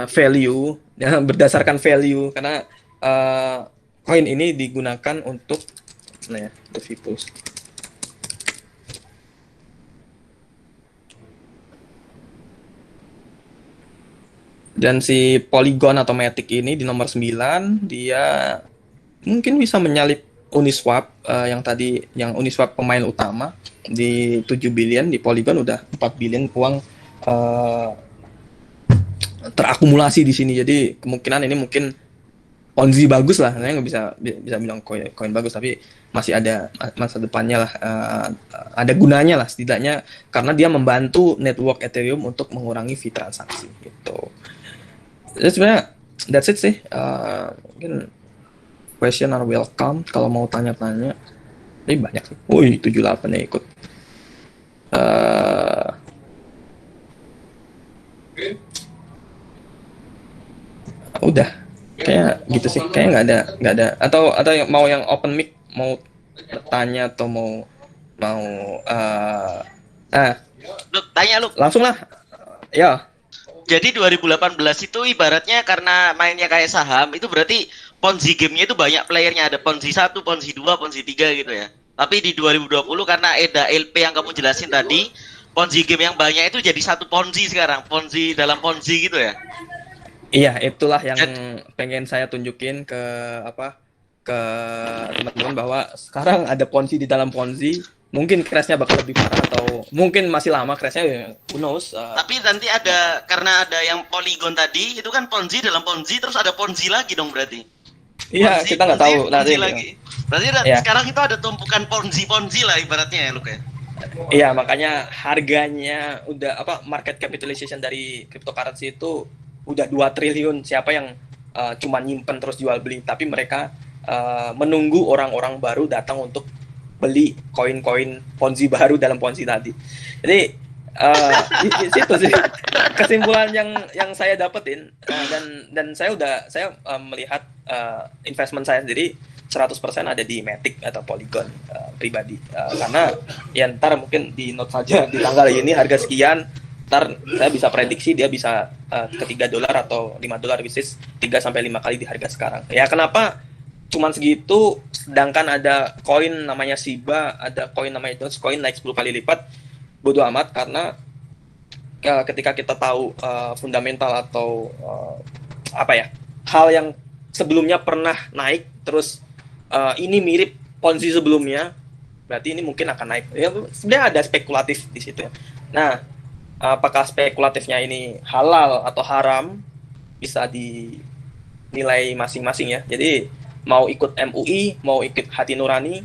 value ya, berdasarkan value karena koin ini digunakan untuk Vipulse. Dan si Polygon atau Matic ini di nomor 9 dia mungkin bisa menyalip Uniswap yang Uniswap pemain utama di 7 billion, di Polygon udah 4 billion uang terakumulasi di sini. Jadi kemungkinan ini mungkin Ponzi bagus lah. Saya nggak bisa bilang koin bagus, tapi masih ada masa depannya lah, ada gunanya lah setidaknya karena dia membantu network Ethereum untuk mengurangi fee transaksi gitu. Jadi sebenarnya that's it sih. Mungkin question are welcome kalau mau tanya-tanya. Ini banyak sih. Wih, 78 ya ikut. Udah. Kayak gitu sih. Kayaknya nggak ada. Atau mau yang open mic, mau tanya atau mau Lu tanya lu. langsung lah. Ya. Jadi 2018 itu ibaratnya karena mainnya kayak saham, itu berarti Ponzi game-nya itu banyak playernya, ada Ponzi 1, Ponzi 2, Ponzi 3 gitu ya. Tapi di 2020 karena EDA LP yang kamu jelasin tadi, Ponzi game yang banyak itu jadi satu Ponzi sekarang, Ponzi dalam Ponzi gitu ya. Iya, itulah yang pengen saya tunjukin ke teman-teman bahwa sekarang ada Ponzi di dalam Ponzi mungkin crashnya bakal lebih parah atau mungkin masih lama crashnya, ya, who knows. Tapi nanti ada, karena ada yang Polygon tadi, itu kan Ponzi dalam Ponzi, terus ada Ponzi lagi dong berarti. Iya, Ponzi, kita nggak Ponzi, tahu Ponzi nanti. lagi. Berarti Ya. sekarang itu ada tumpukan Ponzi lah ibaratnya ya, Luke. Iya, makanya harganya udah market capitalization dari cryptocurrency itu udah 2 triliun. Siapa yang cuma nyimpen terus jual beli, tapi mereka menunggu orang-orang baru datang untuk beli koin-koin Ponzi baru dalam Ponzi tadi. Jadi di situ sih kesimpulan yang saya dapetin, dan saya melihat investment saya sendiri 100% ada di Matic atau Polygon pribadi, karena ya ntar mungkin di note saja di tanggal ini harga sekian, ntar saya bisa prediksi dia bisa ke $3 atau $5, which is 3-5 kali di harga sekarang. Ya kenapa cuman segitu, sedangkan ada koin namanya Shiba, ada koin namanya Dogecoin naik 10 kali lipat. Bodoh amat, karena ketika kita tahu fundamental atau hal yang sebelumnya pernah naik terus ini mirip Ponzi sebelumnya, berarti ini mungkin akan naik. Ya, sebenarnya ada spekulatif di situ. Nah, apakah spekulatifnya ini halal atau haram bisa dinilai masing-masing ya. Jadi mau ikut MUI, mau ikut hati nurani,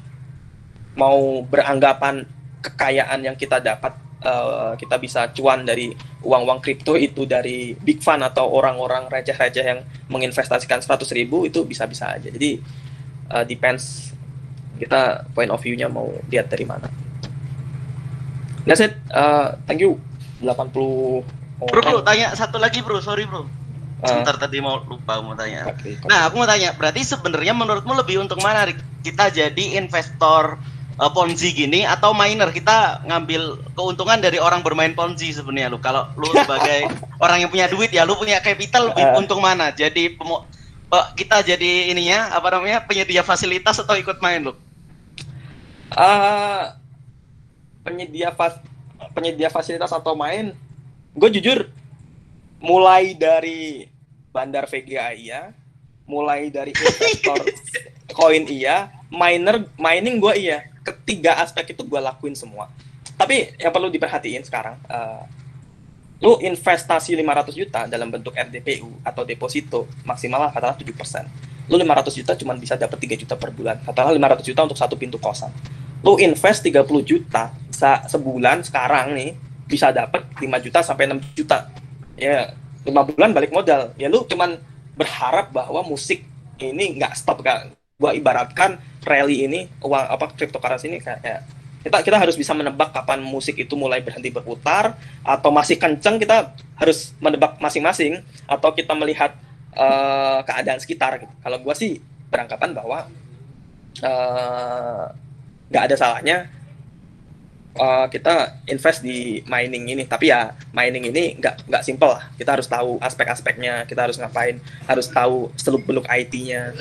mau beranggapan kekayaan yang kita dapat, kita bisa cuan dari uang-uang kripto itu dari big fund atau orang-orang receh-receh yang menginvestasikan 100.000, itu bisa-bisa aja. Jadi depends kita point of view-nya mau lihat dari mana. That's it. Thank you. 80 Bro, tanya satu lagi bro, sorry bro. Sebentar tadi lupa mau tanya. Okay. Nah, aku mau tanya, berarti sebenarnya menurutmu lebih untung mana, Rik? Kita jadi investor Ponzi gini atau miner? Kita ngambil keuntungan dari orang bermain Ponzi sebenarnya lu. Kalau lu sebagai orang yang punya duit ya, lu punya capital, lebih untung mana? Jadi kita jadi penyedia fasilitas atau ikut main lu? Penyedia fasilitas atau main, gue jujur mulai dari bandar VGA iya, mulai dari investor koin iya, mining gue iya. Ketiga aspek itu gue lakuin semua. Tapi yang perlu diperhatiin sekarang, lu investasi 500 juta dalam bentuk RDPU atau deposito maksimal katakanlah 7%. Lu 500 juta cuma bisa dapat 3 juta per bulan. Katakanlah 500 juta untuk satu pintu kosan. Lu invest 30 juta sebulan sekarang nih bisa dapat 5 juta sampai 6 juta. Ya 5 bulan balik modal. Ya lu cuman berharap bahwa musik ini nggak stop. Gua ibaratkan rally ini, cryptocurrency ini kayak kita harus bisa menebak kapan musik itu mulai berhenti berputar, atau masih kenceng, kita harus menebak masing-masing, atau kita melihat keadaan sekitar gitu. Kalau gua sih beranggapan bahwa nggak ada salahnya kita invest di mining ini, tapi ya mining ini nggak simple lah. Kita harus tahu aspek-aspeknya, kita harus ngapain, harus tahu seluk-beluk IT-nya.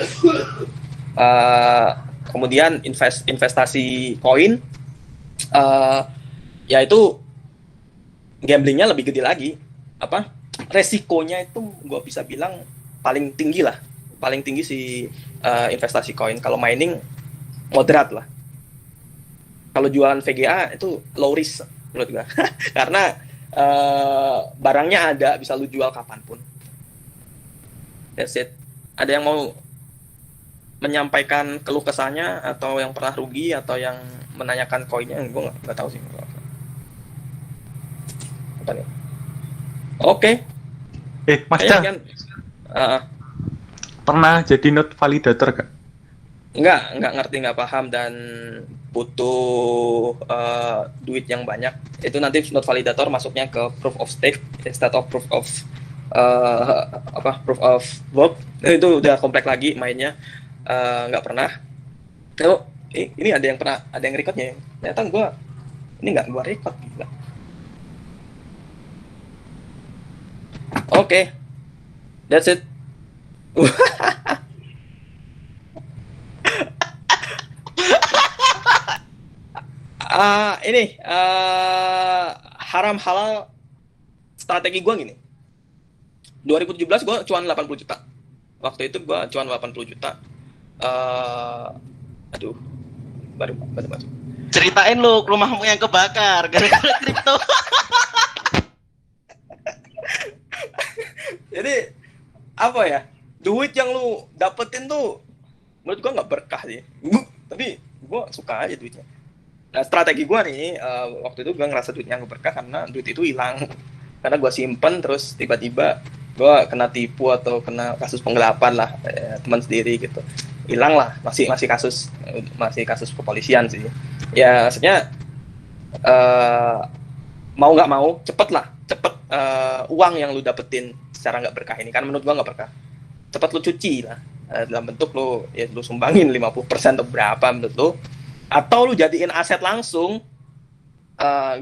Kemudian investasi koin, ya itu gamblingnya lebih gede lagi. Resikonya itu gue bisa bilang paling tinggi si investasi koin. Kalau mining moderat lah. Kalau jualan VGA itu low risk menurut gue. Karena barangnya ada, bisa lu jual kapanpun. That's it. Ada yang mau menyampaikan keluh kesahnya, atau yang pernah rugi, atau yang menanyakan koinnya? Gue nggak tahu sih. Apa nih? Oke. Mas Cah, kan, pernah jadi node validator gak? Nggak ngerti, nggak paham, dan butuh duit yang banyak. Itu nanti node validator masuknya ke proof of stake instead of proof of work. Itu udah kompleks lagi mainnya. Nggak pernah. Ini ada yang recordnya ya. Ternyata ini nggak gue record. Oke. That's it. Ini haram halal strategi gue gini. 2017 gue cuan 80 juta. Waktu itu gue cuan 80 juta. Baru masuk. Ceritain lu rumahmu yang kebakar gara-gara kripto. Jadi apa ya? Duit yang lu dapetin tuh menurut gua nggak berkah sih. Tapi gua suka aja duitnya. Nah, strategi gua nih waktu itu gua ngerasa duitnya nggak berkah karena duit itu hilang. Karena gua simpen terus tiba-tiba gua kena tipu atau kena kasus penggelapan lah, teman sendiri gitu. Hilang lah, masih kasus kepolisian sih. Ya maksudnya mau nggak mau cepet uang yang lu dapetin secara nggak berkah ini kan menurut gua nggak berkah, cepet lu cuci lah, dalam bentuk lu sumbangin 50% atau berapa menurut lu, atau lu jadiin aset langsung.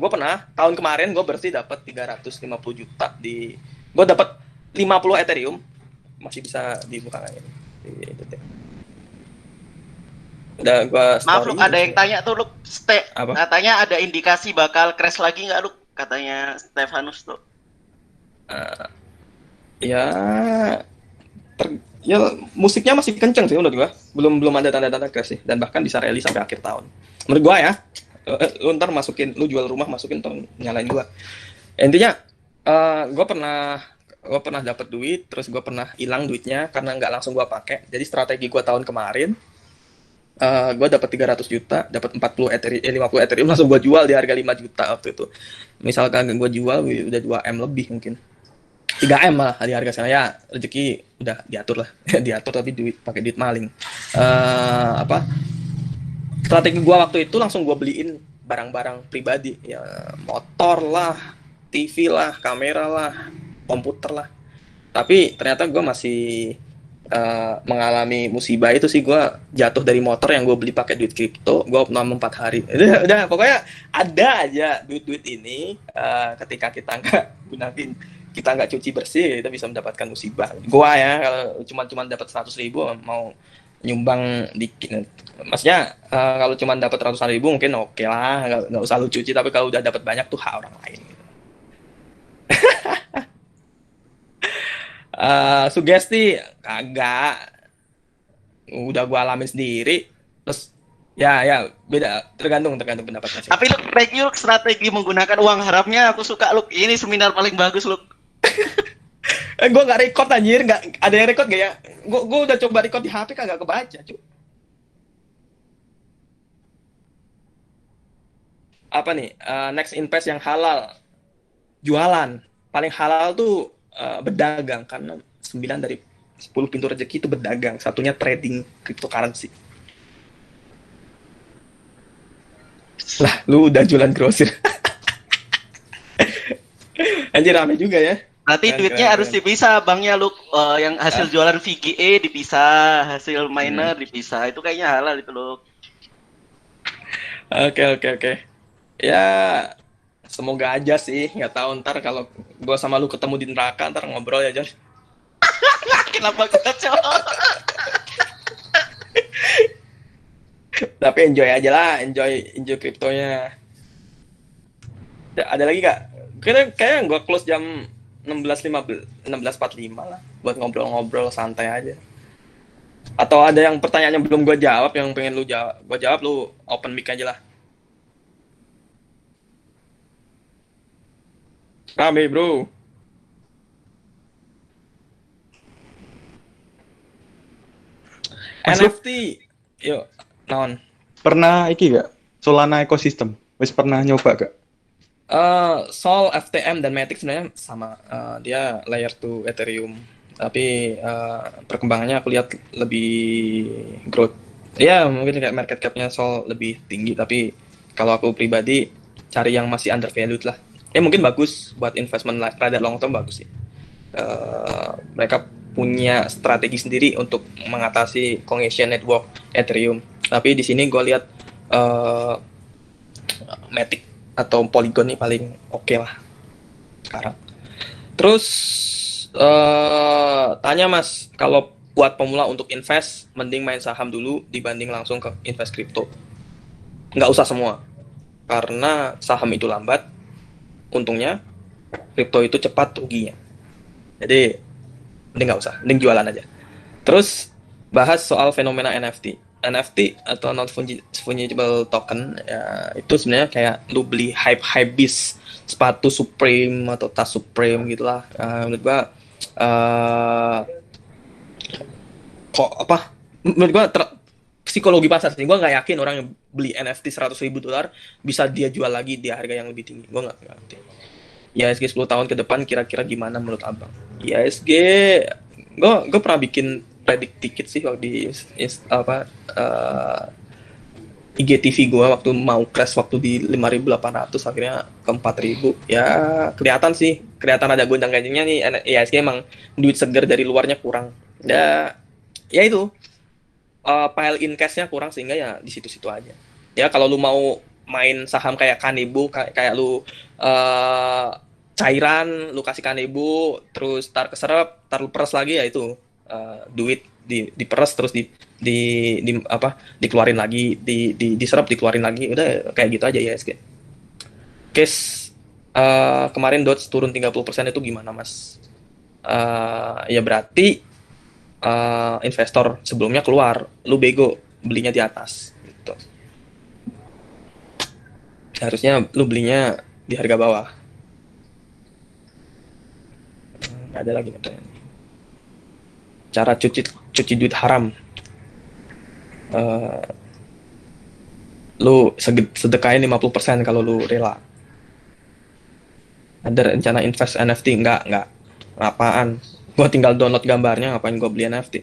Gue pernah tahun kemarin gue bersih dapat 350 juta gue dapat 50 Ethereum, masih bisa dibuka lagi. Udah gue Maaf lu, ada yang tanya tuh lu, Apa? katanya ada indikasi bakal crash lagi nggak lu? Katanya Stefanus tuh. Ya musiknya masih kenceng sih menurut gua, belum ada tanda-tanda crash sih, dan bahkan bisa rally sampai akhir tahun menurut gua ya. Lu ntar lu jual rumah masukin atau nyalain gua. Intinya gua pernah dapat duit terus gua pernah hilang duitnya karena nggak langsung gua pakai. Jadi strategi gua tahun kemarin, gue dapat 300 juta, dapat 50 Ethereum langsung gue jual di harga 5 juta waktu itu. Misalkan gue jual udah 2M lebih mungkin. 3M malah di harga sana, ya rezeki udah diatur lah. Diatur tapi pakai duit maling. Strategi gue waktu itu langsung gue beliin barang-barang pribadi, ya motor lah, TV lah, kamera lah, komputer lah. Tapi ternyata gue masih mengalami musibah itu sih. Gue jatuh dari motor yang gue beli pakai duit kripto, gue opnam 4 hari. Udah pokoknya ada aja duit ini, ketika kita nggak gunain, kita nggak cuci bersih, kita bisa mendapatkan musibah. Gue ya kalau cuma dapat 100.000 mau nyumbang dikit, maksudnya kalau cuma dapat 100.000 mungkin oke lah, nggak usah lu cuci. Tapi kalau udah dapat banyak tuh hak orang lain gitu. Sugesti kagak, udah gua alamin sendiri. Terus ya beda, tergantung pendapat masing. Tapi lu strategi menggunakan uang haramnya aku suka lu. Ini seminar paling bagus lu. Gua nggak record anjir, nggak ada yang record gak ya? Gua udah coba record di HP kagak kebaca cuy. Apa nih, next invest yang halal, jualan. Paling halal tuh berdagang, karena 9 dari 10 pintu rezeki itu berdagang, satunya trading cryptocurrency. Lah, lu udah jualan grosir. Anjir rame juga ya. Berarti duitnya harus dipisah banknya lu, yang hasil jualan VGA dipisah, hasil miner dipisah. Itu kayaknya halal itu lu. Oke. Ya semoga aja sih, nggak tahu ntar kalau gua sama lu ketemu di neraka ntar ngobrol ya Jon. Kenapa kita cowok? Tapi enjoy aja lah, enjoy kriptonya. Ada lagi nggak? Kayaknya gua close jam 16.45 lah, buat ngobrol-ngobrol santai aja. Atau ada yang pertanyaannya belum gua jawab, yang pengen lu jawab, gua jawab, lu open mic aja lah. Rame bro. Mas, NFT, yuk, non. Pernah iki gak? Solana ekosistem. Wis pernah nyoba gak? Sol, FTM dan Matic sebenarnya sama. Dia layer 2 Ethereum. Tapi perkembangannya aku lihat lebih growth. Ya mungkin kayak market cap-nya Sol lebih tinggi. Tapi kalau aku pribadi cari yang masih undervalued lah. Ya mungkin bagus buat investment rada long term, bagus sih. Mereka punya strategi sendiri untuk mengatasi congestion network Ethereum. Tapi di sini gue lihat Matic atau Polygon nih paling oke lah sekarang. Terus tanya Mas, kalau buat pemula untuk invest, mending main saham dulu dibanding langsung ke invest kripto? Nggak usah semua, karena saham itu lambat untungnya, kripto itu cepat ruginya. Jadi mending nggak usah, mending jualan aja. Terus bahas soal fenomena NFT. NFT atau non fungible token ya itu sebenarnya kayak lu beli hype bis sepatu Supreme atau tas Supreme gitulah. Menurut gua uh, kok apa? Menurut gua psikologi pasar sih. Gua nggak yakin orang yang beli NFT $100,000 bisa dia jual lagi di harga yang lebih tinggi. Gua nggak ngerti. IHSG 10 tahun ke depan kira-kira gimana menurut abang? IHSG, gue pernah bikin predik dikit sih waktu di IGTV gue waktu mau crash waktu di 5.800 akhirnya ke 4.000 ya kelihatan ada gonjang-ganjingnya nih. IHSG emang duit seger dari luarnya kurang ya itu pile in cash-nya kurang sehingga ya di situ-situ aja ya. Kalau lu mau main saham kayak Kanebo kayak lu cairan lu kasih Kanebo terus tar keserap tar lu peres lagi ya itu duit diperes terus dikeluarin lagi diserap dikeluarin lagi udah kayak gitu aja ya case kemarin Dodge turun 30% itu gimana mas? Ya berarti investor sebelumnya keluar, lu bego belinya di atas gitu. Harusnya lu belinya di harga bawah. Nggak ada lagi nih. Cara cuci duit haram. Lu sedekahin 50% kalau lu rela. Ada rencana invest NFT? Enggak. Apaan? Gua tinggal download gambarnya, ngapain gua beli NFT?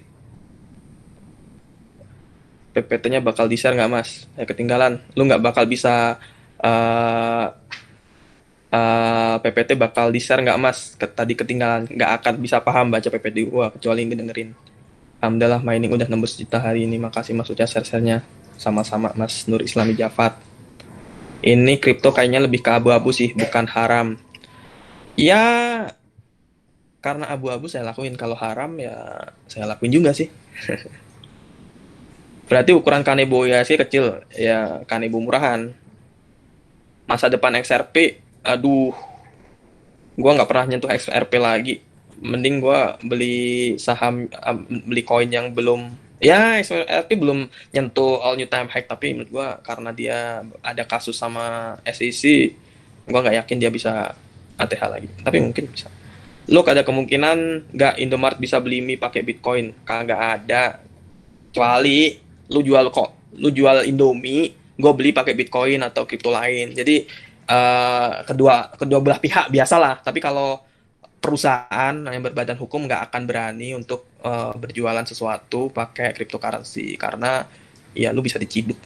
PPT-nya bakal di-share nggak mas? Ya ketinggalan. Lu nggak bakal bisa PPT bakal di-share nggak mas? Tadi ketinggalan. Nggak akan bisa paham baca PPT gua kecuali dengerin. Alhamdulillah mining udah nembus juta hari ini. Makasih mas udah share-sharenya. Sama-sama mas Nur Islami Jafat. Ini kripto kayaknya lebih ke abu-abu sih, bukan haram. Ya karena abu-abu saya lakuin. Kalau haram ya saya lakuin juga sih. Berarti ukuran Kanebo ya sih kecil. Ya Kanebo murahan. Masa depan XRP, aduh, gua nggak pernah nyentuh XRP lagi. Mending gua beli saham, beli koin yang belum, ya XRP belum nyentuh all new time high, tapi menurut gua karena dia ada kasus sama SEC, gua nggak yakin dia bisa ATH lagi. Tapi mungkin bisa. Lo ada kemungkinan nggak Indomaret bisa beli mie pakai Bitcoin? Kagak ada. Kecuali lu jual Indomie, gue beli pakai Bitcoin atau kripto lain. Jadi kedua belah pihak biasalah. Tapi kalau perusahaan yang berbadan hukum nggak akan berani untuk berjualan sesuatu pakai cryptocurrency karena ya lu bisa diciduk.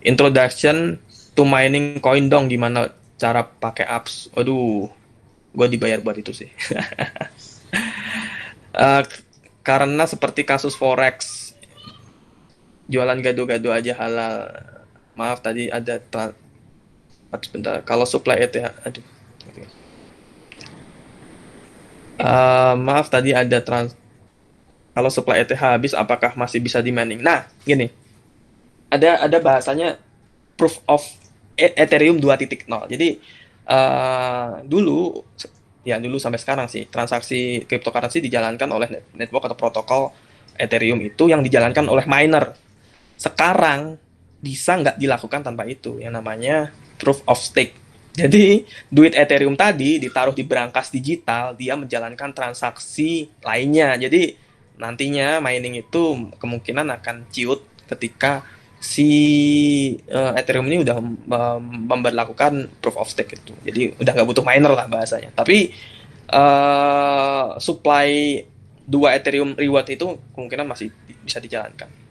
Introduction to mining coin dong, gimana cara pakai apps? Aduh, gue dibayar buat itu sih. Karena seperti kasus forex, jualan gado-gado aja halal. Maaf tadi ada sebentar. Kalau supply ETH, aduh. Maaf tadi ada kalau supply ETH habis, apakah masih bisa di mining? Nah, gini. Ada bahasanya proof of Ethereum 2.0. Jadi dulu sampai sekarang sih transaksi cryptocurrency dijalankan oleh network atau protokol Ethereum itu yang dijalankan oleh miner. Sekarang bisa nggak dilakukan tanpa itu yang namanya proof of stake. Jadi duit Ethereum tadi ditaruh di berangkas digital, dia menjalankan transaksi lainnya. Jadi nantinya mining itu kemungkinan akan ciut ketika si Ethereum ini udah memberlakukan proof of stake itu. Jadi udah nggak butuh miner lah bahasanya. Tapi supply 2 Ethereum reward itu kemungkinan masih bisa dijalankan.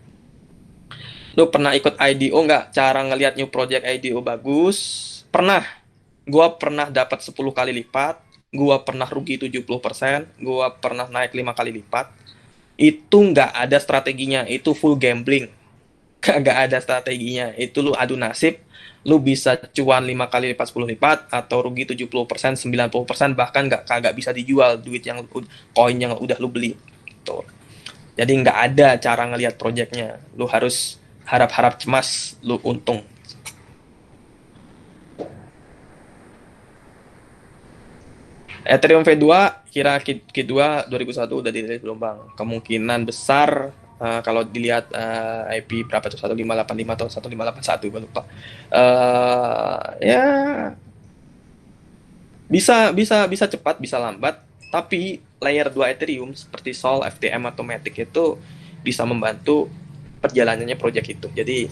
Lu pernah ikut IDO nggak? Cara ngelihat new project IDO bagus? Pernah. Gua pernah dapat 10 kali lipat. Gua pernah rugi 70%. Gua pernah naik 5 kali lipat. Itu nggak ada strateginya. Itu full gambling. Nggak ada strateginya. Itu lu adu nasib. Lu bisa cuan 5 kali lipat, 10 lipat. Atau rugi 70%, 90%. Bahkan kagak bisa dijual duit yang koin yang udah lu beli. Tuh. Jadi nggak ada cara ngelihat projectnya. Lu harus harap-harap cemas, lu untung. Ethereum V2 kira Q2 2001 udah dirilis belum bang? Kemungkinan besar Kalau dilihat IP berapa tuh 1585 atau 1581 gue lupa. Ya bisa cepat, bisa lambat, tapi layer 2 Ethereum seperti Sol, FTM atau Matic itu bisa membantu perjalanannya project itu. Jadi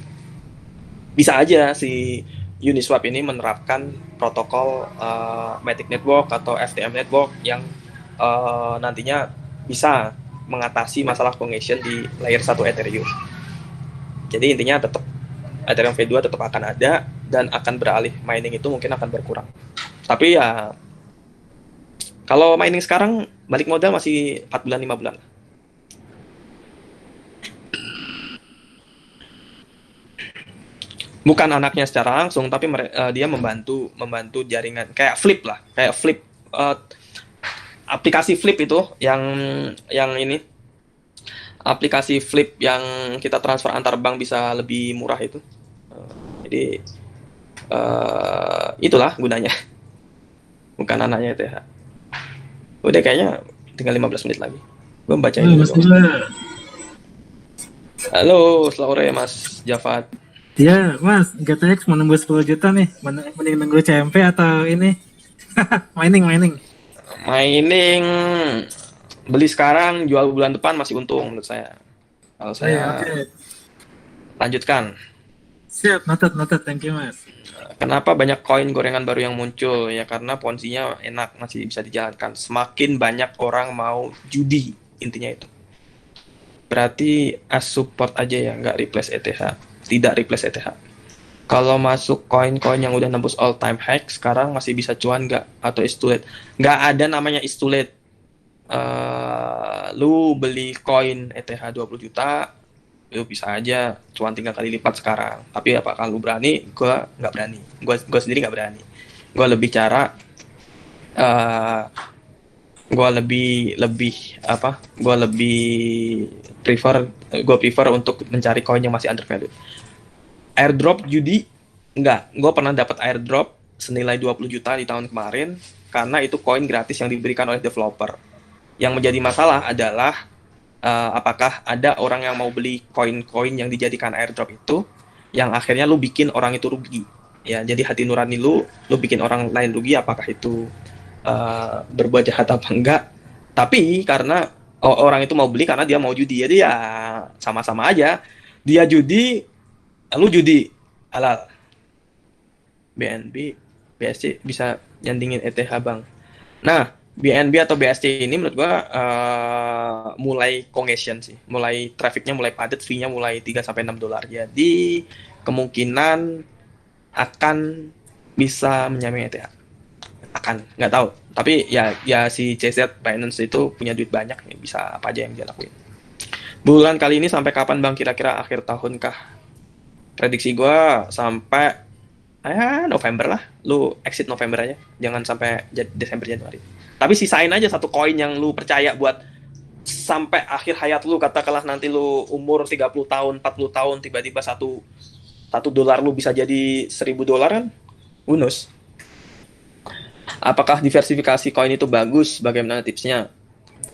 bisa aja si Uniswap ini menerapkan protokol Matic Network atau FTM Network yang nantinya bisa mengatasi masalah congestion di layer 1 Ethereum. Jadi intinya tetap Ethereum V2 tetap akan ada dan akan beralih mining itu mungkin akan berkurang. Tapi ya kalau mining sekarang balik modal masih 4 bulan 5 bulan. Bukan anaknya secara langsung, tapi dia membantu jaringan kayak Flip lah, kayak Flip, aplikasi Flip itu yang ini, aplikasi Flip yang kita transfer antar bank bisa lebih murah itu. Jadi itulah gunanya. Bukan anaknya ETH. Udah kayaknya tinggal 15 menit lagi. Gue bacain dulu. Halo, sore Mas Jafat. Ya, Mas, GTX mau nembus 10 juta nih. Mending nunggu CMP atau ini? Mining. Mining beli sekarang, jual bulan depan masih untung menurut saya. Kalau saya lanjutkan. Siap, noted. Thank you, Mas. Kenapa banyak koin gorengan baru yang muncul? Ya karena ponzinya enak, masih bisa dijalankan. Semakin banyak orang mau judi, intinya itu. Berarti as support aja ya, nggak replace ETH. Tidak replace ETH. Kalau masuk koin-koin yang udah nembus all time high, sekarang masih bisa cuan nggak? Atau is too late? Nggak ada namanya is too late. Lu beli koin ETH 20 juta, lu bisa aja cuan 3 kali lipat sekarang. Tapi apakah lu berani? Gue nggak berani. Gue sendiri nggak berani. Gue lebih prefer untuk mencari koin yang masih undervalued. Airdrop judi enggak. Gue pernah dapat airdrop senilai 20 juta di tahun kemarin karena itu koin gratis yang diberikan oleh developer. Yang menjadi masalah adalah apakah ada orang yang mau beli koin-koin yang dijadikan airdrop itu yang akhirnya lu bikin orang itu rugi. Ya, jadi hati nurani lu bikin orang lain rugi, apakah itu berbuat jahat apa enggak? Tapi karena orang itu mau beli karena dia mau judi, jadi ya sama-sama aja. Dia judi, lu judi, halal. BNB, BSC bisa nyandingin ETH bang. Nah, BNB atau BSC ini menurut gua mulai congestion sih, mulai trafficnya mulai padat, fee-nya mulai 3-6 dolar. Jadi kemungkinan akan bisa menyamai ETH. Akan, nggak tahu. Tapi ya si CZ Binance itu punya duit banyak, bisa apa aja yang dia lakuin. Bulan kali ini sampai kapan bang? Kira-kira akhir tahun kah? Prediksi gua sampai November lah. Lu exit November aja, jangan sampai Desember Januari. Tapi sisain aja satu koin yang lu percaya buat sampai akhir hayat lu, katakanlah nanti lu umur 30 tahun, 40 tahun tiba-tiba $1 lu bisa jadi $1.000 kan? Who knows? Apakah diversifikasi koin itu bagus? Bagaimana tipsnya?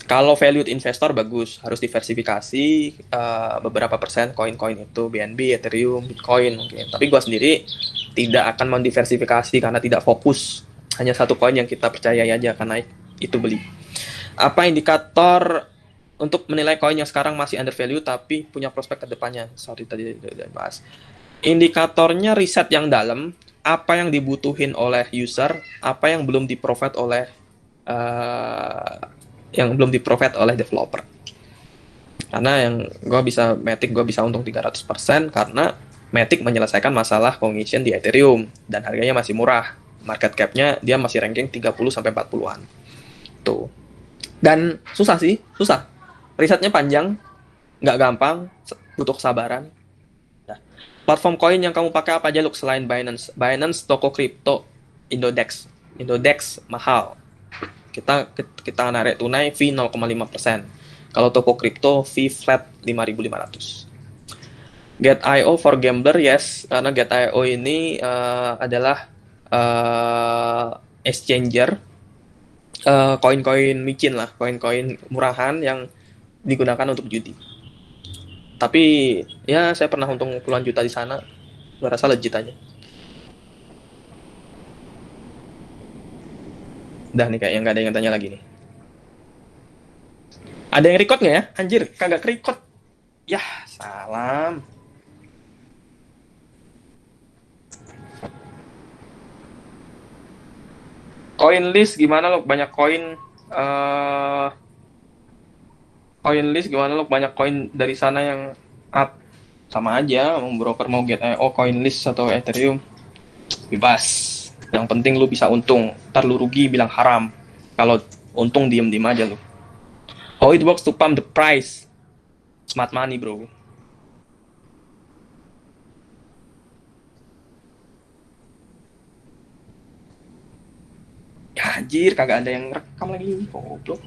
Kalau valued investor bagus, harus diversifikasi beberapa persen koin-koin itu, BNB, Ethereum, Bitcoin mungkin. Tapi gua sendiri tidak akan mendiversifikasi karena tidak fokus. Hanya satu koin yang kita percayai aja akan naik, itu beli. Apa indikator untuk menilai koin yang sekarang masih undervalue tapi punya prospek ke depannya? Sorry tadi udah bahas. Indikatornya riset yang dalam, apa yang dibutuhin oleh user, apa yang belum di-provide oleh developer. Karena yang Matic gue bisa untung 300% karena Matic menyelesaikan masalah congestion di Ethereum dan harganya masih murah. Market cap-nya dia masih ranking 30-40-an. Tuh. Dan susah. Risetnya panjang, nggak gampang, butuh kesabaran. Nah, platform koin yang kamu pakai apa aja Luk selain Binance? Binance, toko kripto, Indodex. Indodex mahal. Kita narik tunai fee 0,5%. Kalau toko kripto fee flat 5.500. Get.io for gambler, yes, karena Get.io ini adalah exchanger koin-koin micin lah, koin-koin murahan yang digunakan untuk judi. Tapi ya saya pernah untung puluhan juta di sana. Gua rasa legit aja. Udah nih kayaknya nggak ada yang tanya lagi nih. Ada yang record nggak ya? Anjir, kagak record. Yah, salam. Coin list gimana lo? Banyak koin. Coin list gimana lo? Banyak koin dari sana yang up. Sama aja, mau broker mau get coin list atau Ethereum. Bebas. Yang penting lu bisa untung. Ntar lu rugi bilang haram. Kalau untung diem-diem aja lu. How it works to pump the price? Smart money, bro. Ya, anjir, kagak ada yang rekam lagi. Goblok.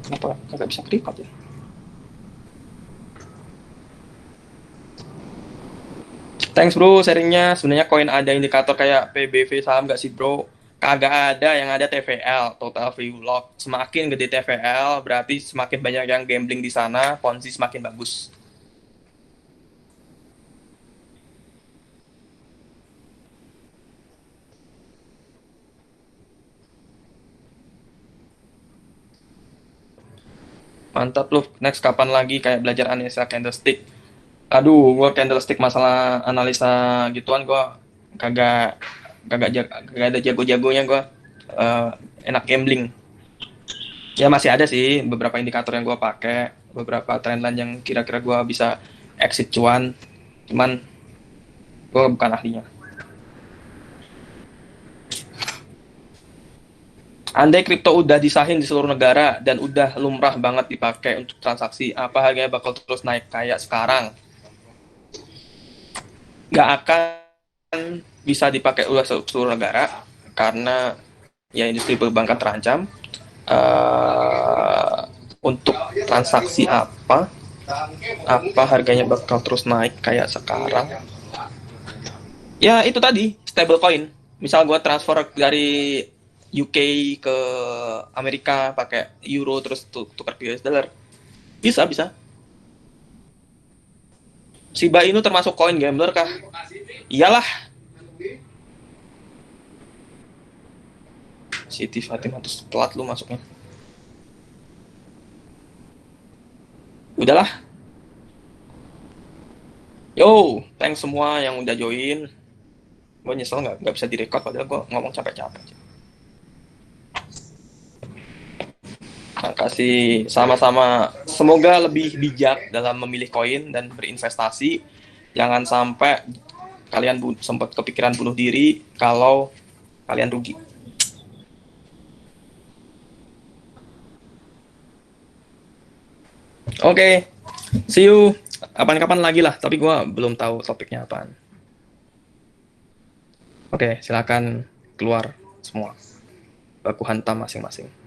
Kenapa kagak bisa record ya? Thanks bro sharingnya. Sebenarnya koin ada indikator kayak PBV saham nggak sih bro? Kagak ada, yang ada TVL, total value lock. Semakin gede TVL, berarti semakin banyak yang gambling di sana, Ponzi semakin bagus. Mantap lu, next kapan lagi kayak belajar analisa candlestick? Aduh, gua candlestick masalah analisa gituan gua kagak kagak ada jago-jagonya gua. Enak gambling. Ya masih ada sih beberapa indikator yang gua pakai, beberapa trendline yang kira-kira gua bisa exit cuan. Cuman gua bukan ahlinya. Andai kripto udah disahin di seluruh negara dan udah lumrah banget dipakai untuk transaksi, apa harganya bakal terus naik kayak sekarang? Nggak akan bisa dipakai oleh seluruh negara karena ya industri perbankan terancam. Untuk transaksi apa harganya bakal terus naik kayak sekarang? Ya itu tadi stable coin. Misal gue transfer dari UK ke Amerika pakai euro terus tukar ke US dollar, bisa. Shiba Inu termasuk koin gambler kah? Iyalah. Siti Fatimah terus telat lu masuknya. Udahlah. Yo, thanks semua yang udah join. Gue nyesel nggak bisa direkod padahal gue ngomong capek-capek. Makasih sama-sama. Semoga lebih bijak dalam memilih koin dan berinvestasi. Jangan sampai kalian sempat kepikiran bunuh diri kalau kalian rugi. Oke, see you kapan-kapan lagi lah. Tapi gue belum tahu topiknya apaan. Oke, silakan keluar semua. Baku hantam masing-masing.